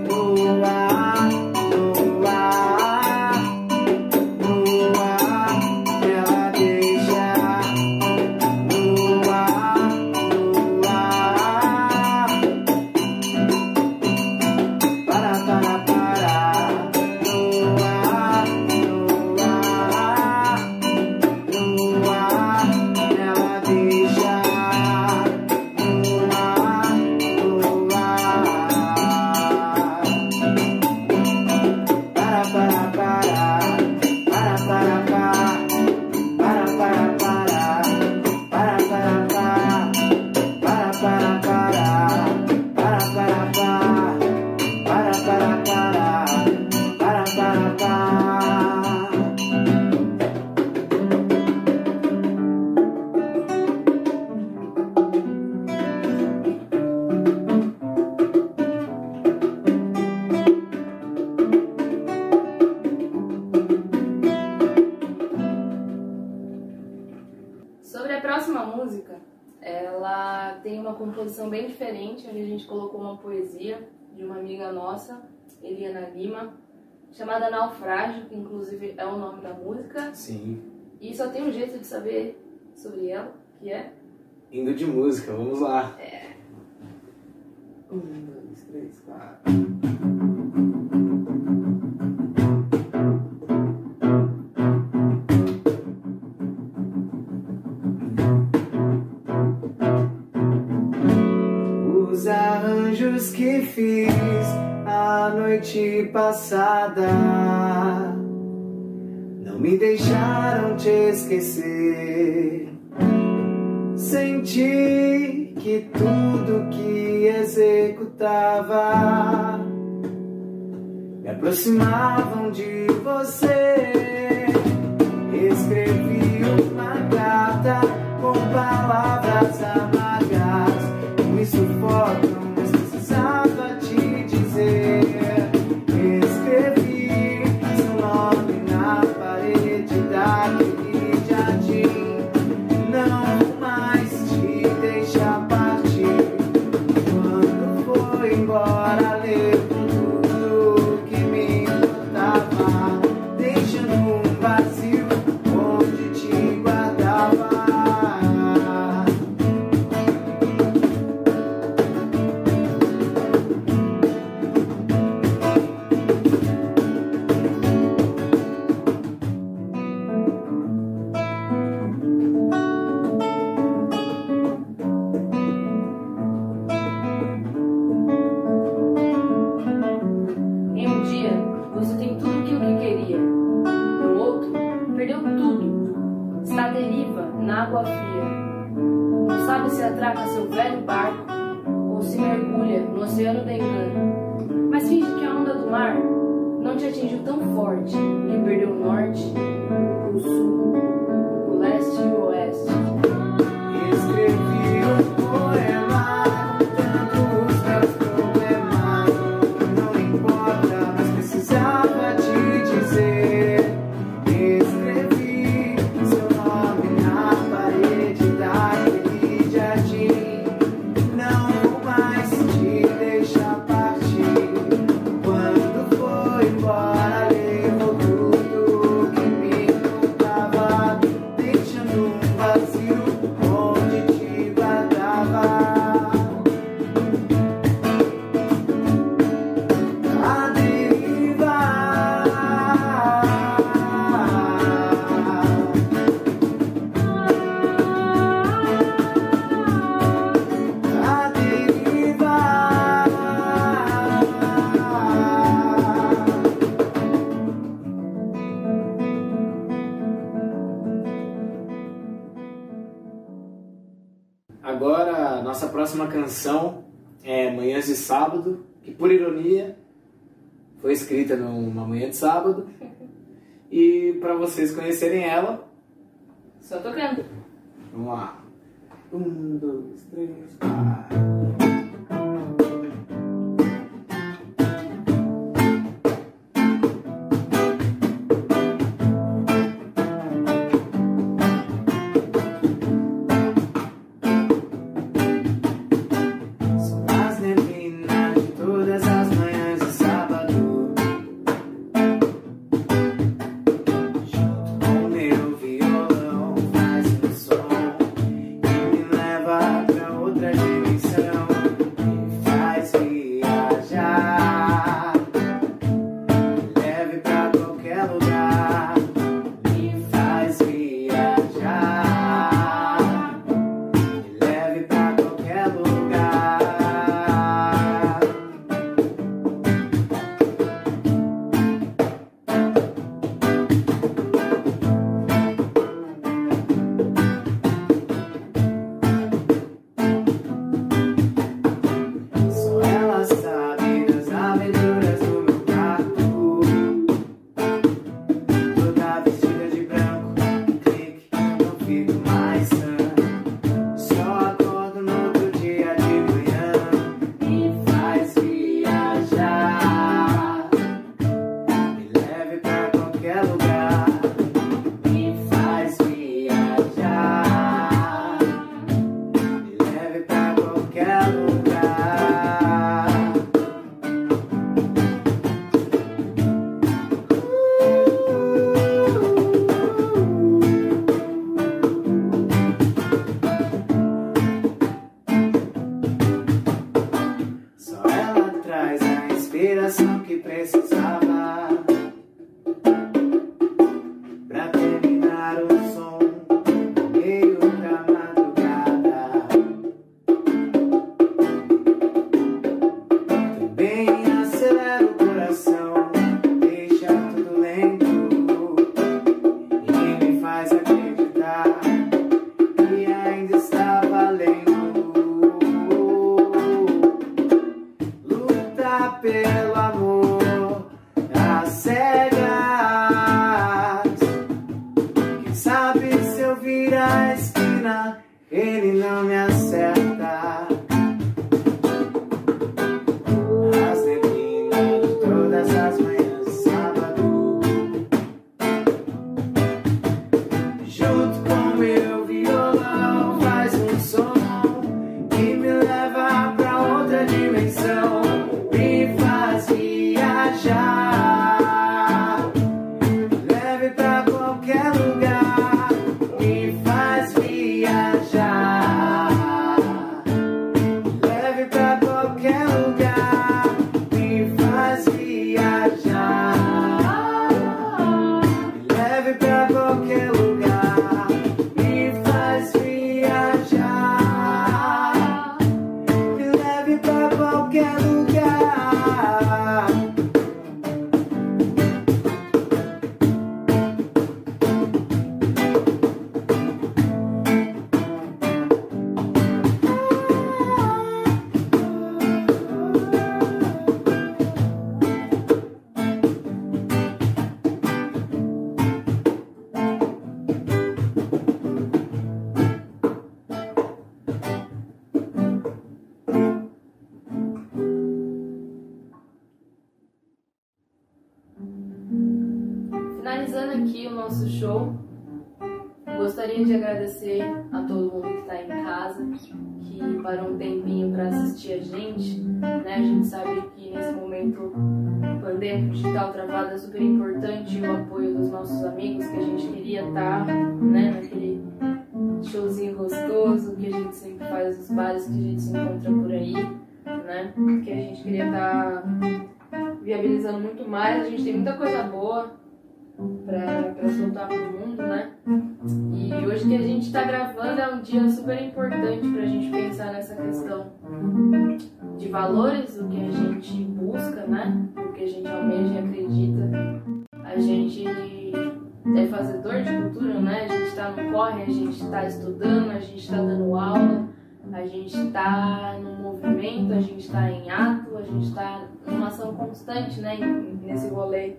No ar, no ar, no ar, ela deixa. No ar, no ar. Para. No ar, no ar, no ar, ela deixa. No ar, no ar. Sobre a próxima música, ela tem uma composição bem diferente, onde a gente colocou uma poesia de uma amiga nossa, Eliana Lima, chamada Naufrágio, que inclusive é o nome da música. Sim. E só tem um jeito de saber sobre ela, que é... Indo de música, vamos lá. 1, 2, 3, 4... atos que fiz a noite passada não me deixaram te esquecer. Senti que tudo que executava me aproximavam de você. Escrevi uma carta com palavras amargas que me sufocam, mas precisava te dizer. Escrevi seu nome na parede daquele jardim. Não vou mais te deixar partir. Quando foi embora, levou tudo que me importava, deixando um vazio onde te guardava. Em um dia, você tem tudo aquilo que queria. No outro, perdeu tudo. Está à deriva na água fria. Não sabe se atraca seu velho barco ou se mergulha no oceano da engano. Mas finge que a onda do mar não te atingiu tão forte que perdeu o norte, o sul, o leste e o oeste. Escrevi um poema contando os meus problemas. Não importa, mas precisava te dizer. Escrevi seu nome na parede daquele jardim. Não vou mais te deixar partir. Quando foi embora, levou tudo que me importava, deixando um vazio onde te guardava. A deriva, a deriva. Agora, a nossa próxima canção é Manhãs de Sábado, que por ironia foi escrita numa manhã de sábado. E para vocês conhecerem ela, Só tocando. vamos lá. 1, 2, 3, 4. São as neblinas de todas as manhãs de sábado, junto com o meu violão, faz um som que me leva pra outra dimensão. ele não me acerta. As neblinas de todas as manhãs de sábado, junto com meu violão, faz um som que me leva pra outra dimensão, me faz viajar, leve pra qualquer lugar, me faz viajar, leve pra qualquer lugar, me faz viajar, leve pra qualquer lugar, me faz viajar, me leve pra qualquer lugar. Finalizando aqui o nosso show, gostaria de agradecer a todo mundo que está em casa, que parou um tempinho para assistir a gente, né? A gente sabe que nesse momento pandêmico, digital travado, é super importante o apoio dos nossos amigos, que a gente queria estar, né, naquele showzinho gostoso que a gente sempre faz nos bares que a gente se encontra por aí, né? Que a gente queria estar viabilizando muito mais. A gente tem muita coisa boa pra soltar pro mundo, né? E hoje que a gente tá gravando é um dia super importante pra gente pensar nessa questão de valores, do que a gente busca, né? Do que a gente almeja e acredita. A gente é fazedor de cultura, né? A gente tá no corre, a gente tá estudando, a gente tá dando aula, a gente tá no movimento, a gente tá em ato, a gente tá numa ação constante, né? Nesse rolê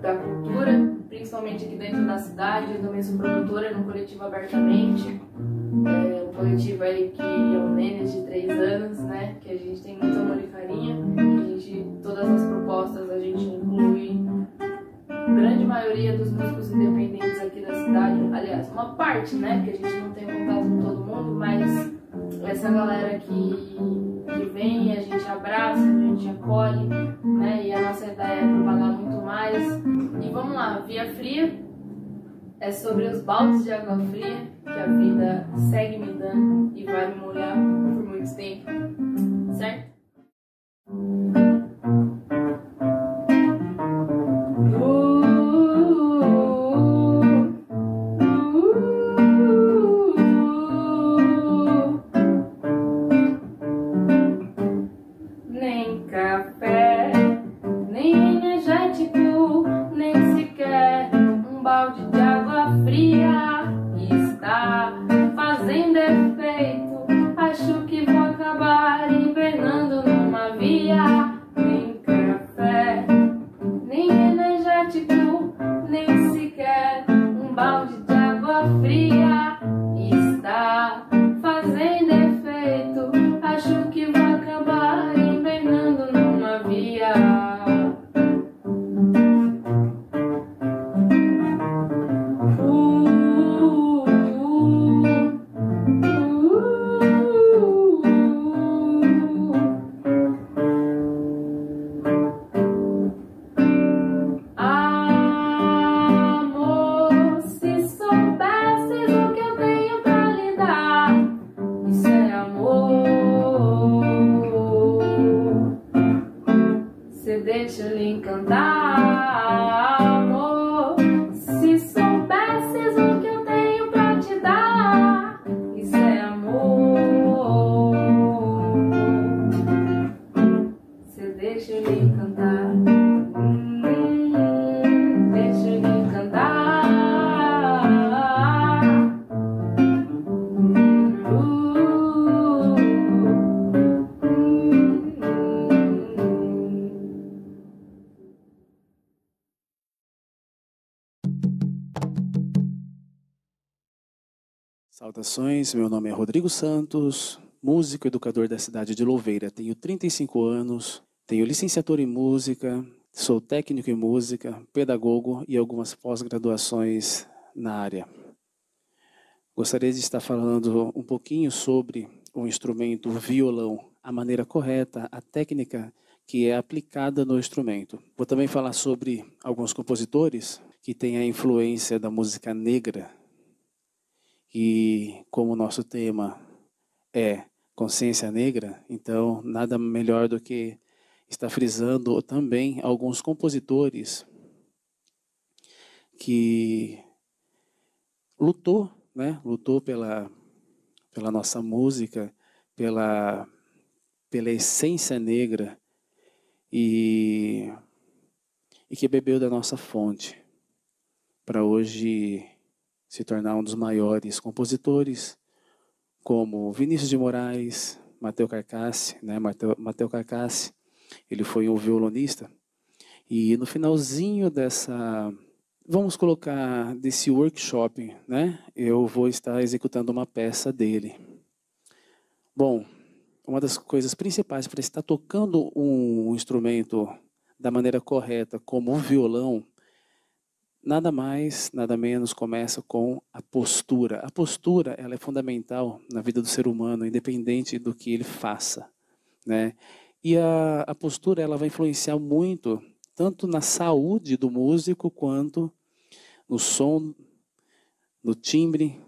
da cultura, principalmente aqui dentro da cidade. Eu também sou produtora no coletivo Abertamente, um coletivo aí que é um nenê de 3 anos, né? Que a gente tem muito amor e carinho, todas as propostas a gente inclui a grande maioria dos músicos independentes aqui da cidade, aliás, uma parte, né? Porque a gente não tem contato com todo mundo, mas essa galera que vem, a gente abraça, a gente acolhe, né? E a nossa ideia é propagar muito mais. E vamos lá, Via Fria é sobre os baldes de água fria que a vida segue me dando e vai me molhar por muito tempo, certo? Nem café, nem energético, nem sequer um balde de água fria está fazendo efeito. Acho que vou acabar invernando numa via. Nem café, nem energético, nem sequer um balde de água fria está fazendo efeito. Acho que vou acabar invernando numa via. Saudações, meu nome é Rodrigo Santos, músico e educador da cidade de Louveira. Tenho 35 anos, tenho licenciatura em música, sou técnico em música, pedagogo e algumas pós-graduações na área. Gostaria de estar falando um pouquinho sobre o instrumento violão, a maneira correta, a técnica que é aplicada no instrumento. Vou também falar sobre alguns compositores que têm a influência da música negra. E como o nosso tema é consciência negra, então nada melhor do que estar frisando também alguns compositores que lutou pela nossa música, pela essência negra e que bebeu da nossa fonte para hoje se tornar um dos maiores compositores, como Vinícius de Moraes, Matteo Carcassi, Matteo Carcassi, ele foi um violonista, e no finalzinho vamos colocar desse workshop, eu vou estar executando uma peça dele. Bom, uma das coisas principais para estar tocando um instrumento da maneira correta, como um violão, nada mais, nada menos começa com a postura. A postura, ela é fundamental na vida do ser humano, independente do que ele faça, E a postura, ela vai influenciar muito, tanto na saúde do músico, quanto no som, no timbre,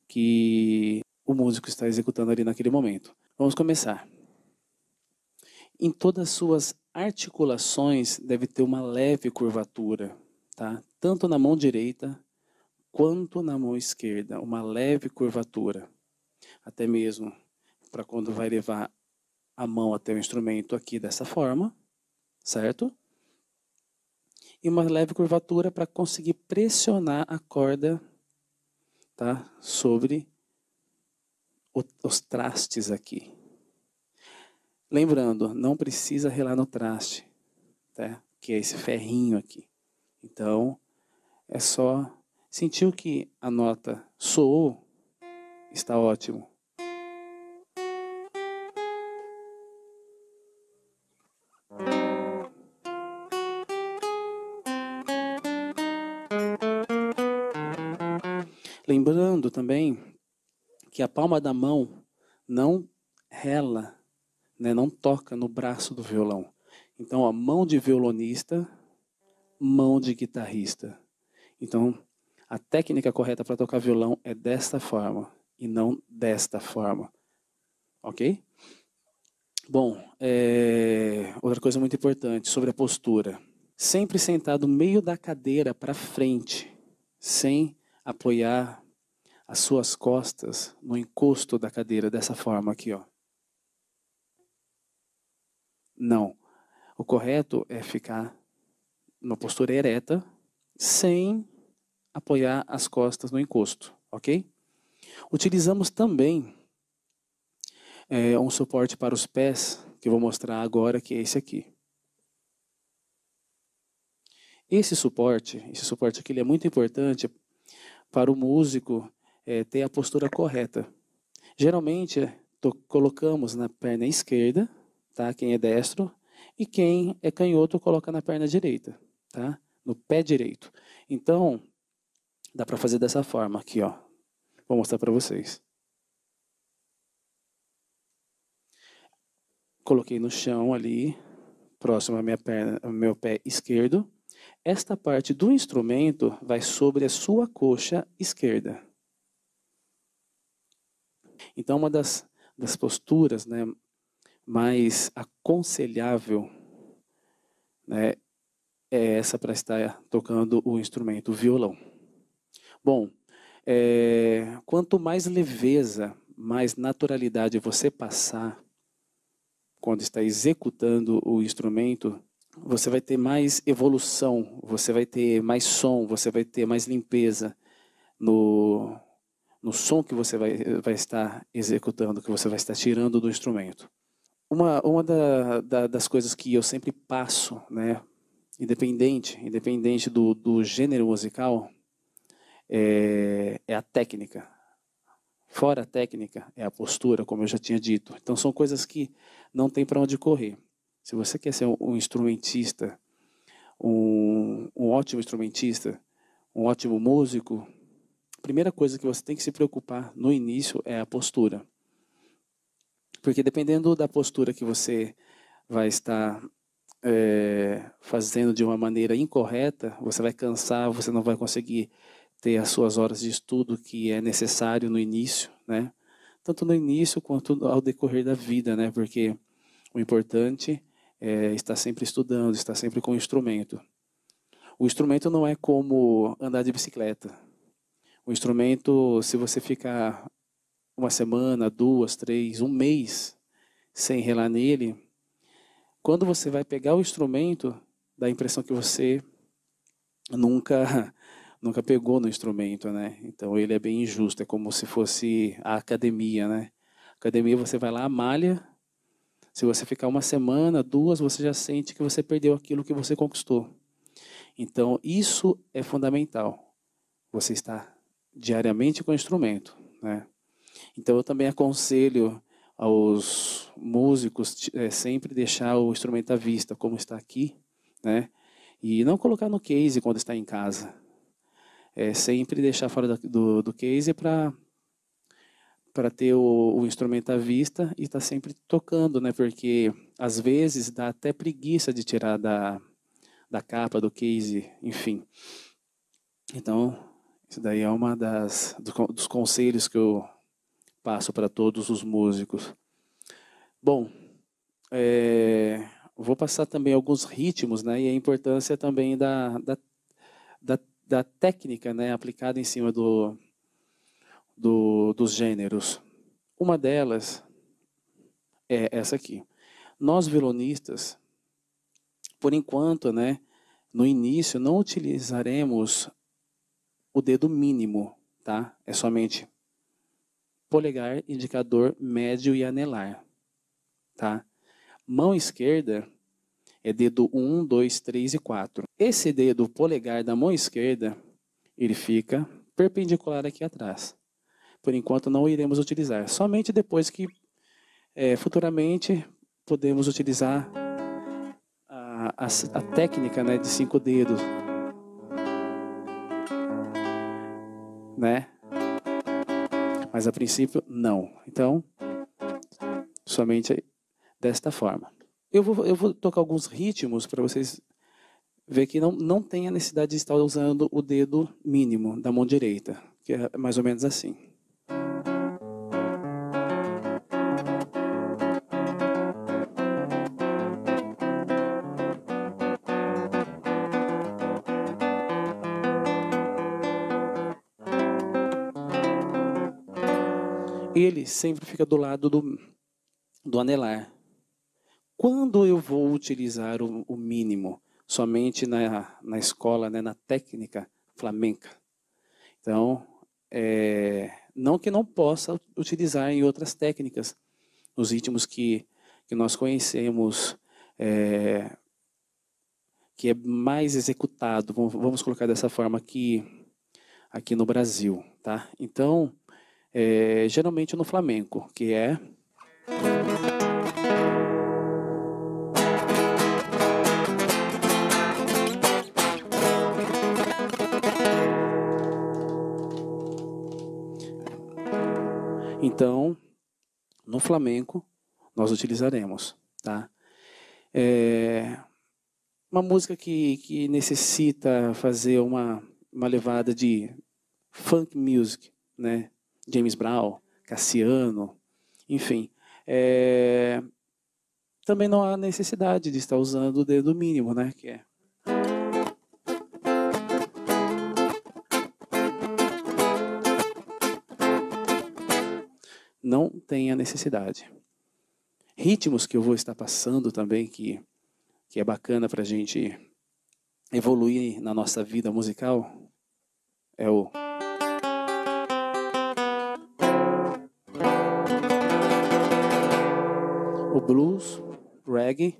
que o músico está executando ali naquele momento. Vamos começar. Em todas as suas articulações deve ter uma leve curvatura, tanto na mão direita quanto na mão esquerda, uma leve curvatura. Até mesmo para quando vai levar a mão até o instrumento aqui dessa forma, certo? E uma leve curvatura para conseguir pressionar a corda, sobre os trastes aqui. Lembrando, não precisa relar no traste, que é esse ferrinho aqui. Então, é só sentir que a nota soou, está ótimo. Lembrando também que a palma da mão não rela, não toca no braço do violão. Então, a mão de violonista, mão de guitarrista. Então, a técnica correta para tocar violão é desta forma e não desta forma. Ok? Bom, outra coisa muito importante sobre a postura. Sempre sentado meio da cadeira para frente, sem apoiar as suas costas no encosto da cadeira, dessa forma aqui, ó. Não. O correto é ficar numa postura ereta, sem apoiar as costas no encosto, ok? Utilizamos também um suporte para os pés, que eu vou mostrar agora, que é esse aqui. Esse suporte aqui, ele é muito importante para o músico ter a postura correta. Geralmente, colocamos na perna esquerda, quem é destro, e quem é canhoto coloca na perna direita, no pé direito. Então, dá para fazer dessa forma aqui, ó. Vou mostrar para vocês. Coloquei no chão ali, próximo à minha perna, ao meu pé esquerdo. Esta parte do instrumento vai sobre a sua coxa esquerda. Então, uma das posturas, mais aconselhável, é essa para estar tocando o instrumento, o violão. Bom, quanto mais leveza, mais naturalidade você passar quando está executando o instrumento, você vai ter mais evolução, você vai ter mais som, você vai ter mais limpeza no som que você vai estar executando, que você vai estar tirando do instrumento. Uma das coisas que eu sempre passo, independente do gênero musical, é a técnica. Fora a técnica, é a postura, como eu já tinha dito. Então, são coisas que não tem para onde correr. Se você quer ser um instrumentista, um ótimo instrumentista, um ótimo músico, a primeira coisa que você tem que se preocupar no início é a postura. Porque dependendo da postura que você vai estar fazendo de uma maneira incorreta, você vai cansar, você não vai conseguir ter as suas horas de estudo que é necessário no início, né? Tanto no início quanto ao decorrer da vida, né? Porque o importante é estar sempre estudando, estar sempre com o instrumento. O instrumento não é como andar de bicicleta. O instrumento, se você ficar uma semana, 2, 3, um mês sem relar nele, quando você vai pegar o instrumento, dá a impressão que você nunca pegou no instrumento, né? Então ele é bem injusto, é como se fosse a academia, né? Academia, você vai lá, malha, se você ficar uma semana, 2, você já sente que você perdeu aquilo que você conquistou. Então isso é fundamental, você está diariamente com o instrumento, né? Então eu também aconselho aos músicos sempre deixar o instrumento à vista, como está aqui, né? E não colocar no case quando está em casa. Sempre deixar fora do case para ter o instrumento à vista e estar sempre tocando, né? Porque às vezes dá até preguiça de tirar da capa, do case, enfim. Então, isso daí é uma dos conselhos que eu passo para todos os músicos. Bom, vou passar também alguns ritmos, né, e a importância também da técnica, né, aplicada em cima dos gêneros. Uma delas é essa aqui. Nós violonistas, por enquanto, né, no início, não utilizaremos o dedo mínimo, tá? É somente polegar, indicador, médio e anelar, tá? Mão esquerda é dedo 1, 2, 3 e 4. Esse dedo polegar da mão esquerda, ele fica perpendicular aqui atrás. Por enquanto não iremos utilizar, somente depois que futuramente podemos utilizar a técnica, né, de 5 dedos, né? Mas a princípio, não. Então, somente desta forma. Eu vou tocar alguns ritmos para vocês verem que não tem a necessidade de estar usando o dedo mínimo da mão direita, que é mais ou menos assim. Ele sempre fica do lado do anelar. Quando eu vou utilizar o mínimo? Somente na escola, né, na técnica flamenca. Então, não que não possa utilizar em outras técnicas, nos ritmos que nós conhecemos, que é mais executado, vamos colocar dessa forma aqui no Brasil, tá? Então, geralmente no flamenco, que é... Então, no flamenco, nós utilizaremos, tá? Uma música que necessita fazer uma levada de funk music, né? James Brown, Cassiano, enfim. Também não há necessidade de estar usando o dedo mínimo, né? Que é... Não tem a necessidade. Ritmos que eu vou estar passando também, que é bacana para a gente evoluir na nossa vida musical, é o... o blues, reggae,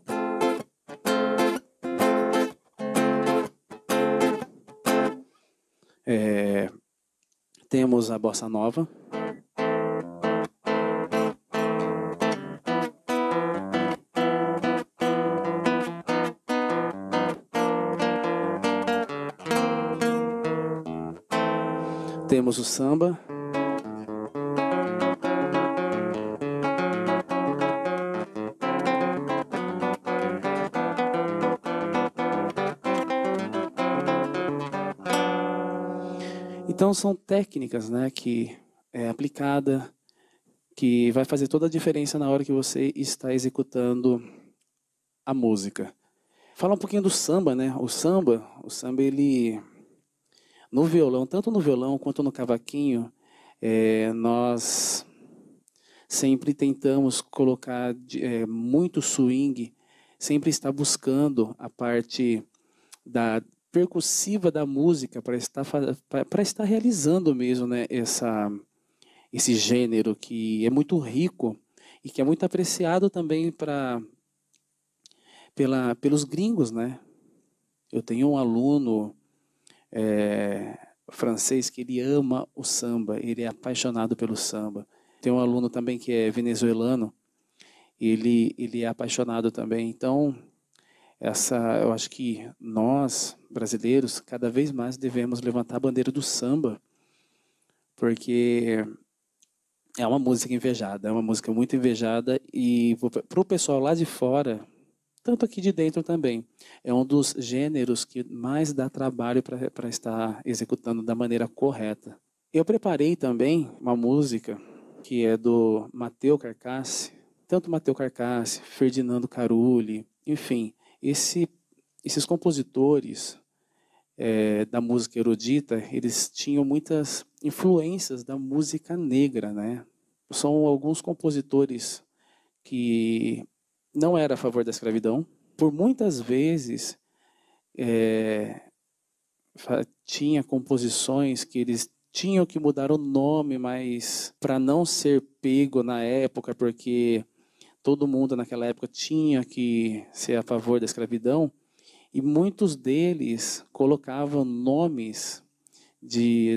temos a bossa nova, temos o samba. Então são técnicas, né, que é aplicada, que vai fazer toda a diferença na hora que você está executando a música. Falar um pouquinho do samba, né? O samba ele no violão, tanto no violão quanto no cavaquinho, nós sempre tentamos colocar muito swing, sempre está buscando a parte da percussiva da música para estar realizando mesmo, né, esse gênero que é muito rico e que é muito apreciado também pelos gringos, né? Eu tenho um aluno francês que ele ama o samba, ele é apaixonado pelo samba. Tem um aluno também que é venezuelano, ele é apaixonado também. Então, eu acho que nós, brasileiros, cada vez mais devemos levantar a bandeira do samba, porque é uma música invejada, é uma música muito invejada, e para o pessoal lá de fora, tanto aqui de dentro também, é um dos gêneros que mais dá trabalho para estar executando da maneira correta. Eu preparei também uma música que é do Matteo Carcassi, tanto Matteo Carcassi, Ferdinando Carulli, enfim, esses compositores da música erudita, eles tinham muitas influências da música negra, né? São alguns compositores que não eram a favor da escravidão. Por muitas vezes, tinha composições que eles tinham que mudar o nome, mas para não ser pego na época, porque todo mundo naquela época tinha que ser a favor da escravidão, e muitos deles colocavam nomes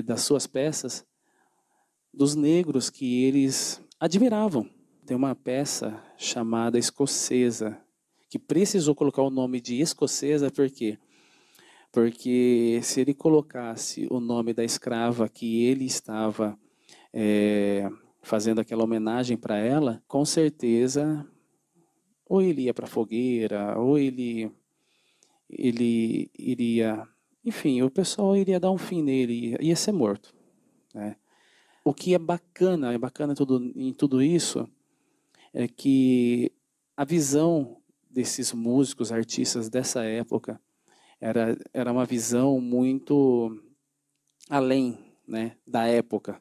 das suas peças dos negros que eles admiravam. Tem uma peça chamada Escocesa, que precisou colocar o nome de Escocesa, por quê? Porque se ele colocasse o nome da escrava que ele estava fazendo aquela homenagem para ela, com certeza, ou ele ia para a fogueira, ou ele iria... Enfim, o pessoal iria dar um fim nele, ia ser morto, né? O que é bacana em tudo isso, é que a visão desses músicos, artistas dessa época, era uma visão muito além, né, da época,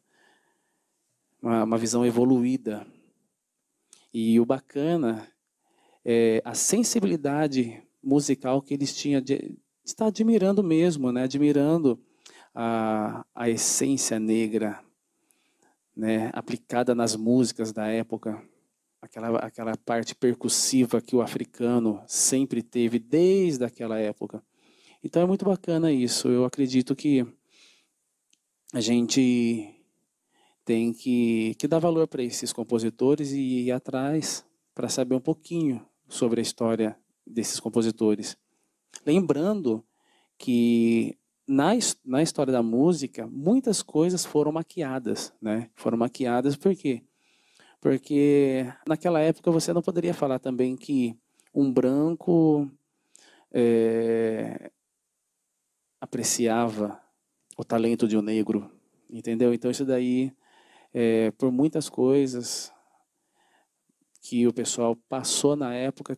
uma visão evoluída. E o bacana é a sensibilidade musical que eles tinham de estar admirando mesmo, né, admirando a essência negra, né, aplicada nas músicas da época, aquela parte percussiva que o africano sempre teve desde aquela época. Então é muito bacana isso. Eu acredito que a gente tem que dar valor para esses compositores e ir atrás para saber um pouquinho sobre a história desses compositores. Lembrando que na história da música, muitas coisas foram maquiadas, né? Foram maquiadas por quê? Porque naquela época você não poderia falar também que um branco apreciava o talento de um negro, entendeu? Então isso daí, por muitas coisas que o pessoal passou na época,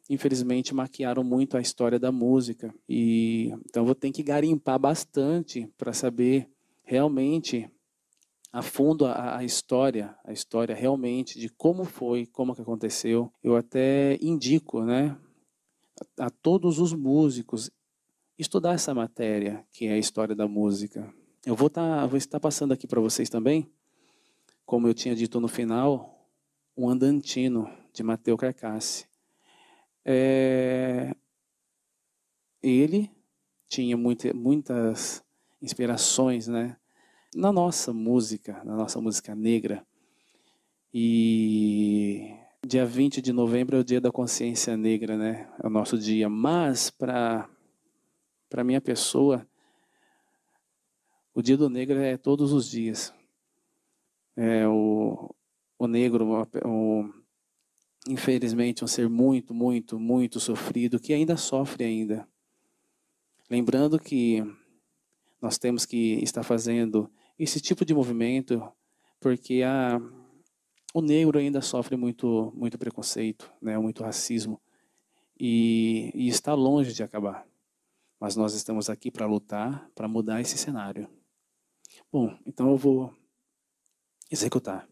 infelizmente maquiaram muito a história da música. E então vou ter que garimpar bastante para saber realmente a fundo a história realmente de como foi, como que aconteceu. Eu até indico, né, a todos os músicos estudar essa matéria, que é a história da música. Eu vou estar passando aqui para vocês também, como eu tinha dito no final, um andantino de Matteo Carcassi. Ele tinha muitas inspirações, né, na nossa música negra. E dia 20 de novembro é o dia da consciência negra, né, é o nosso dia. Mas para minha pessoa, O Dia do Negro é todos os dias. O negro, infelizmente, um ser muito, muito, muito sofrido, que ainda sofre ainda. Lembrando que nós temos que estar fazendo esse tipo de movimento porque o negro ainda sofre muito, muito preconceito, né, muito racismo, e está longe de acabar. Mas nós estamos aqui para lutar, para mudar esse cenário. Bom, então eu vou executar.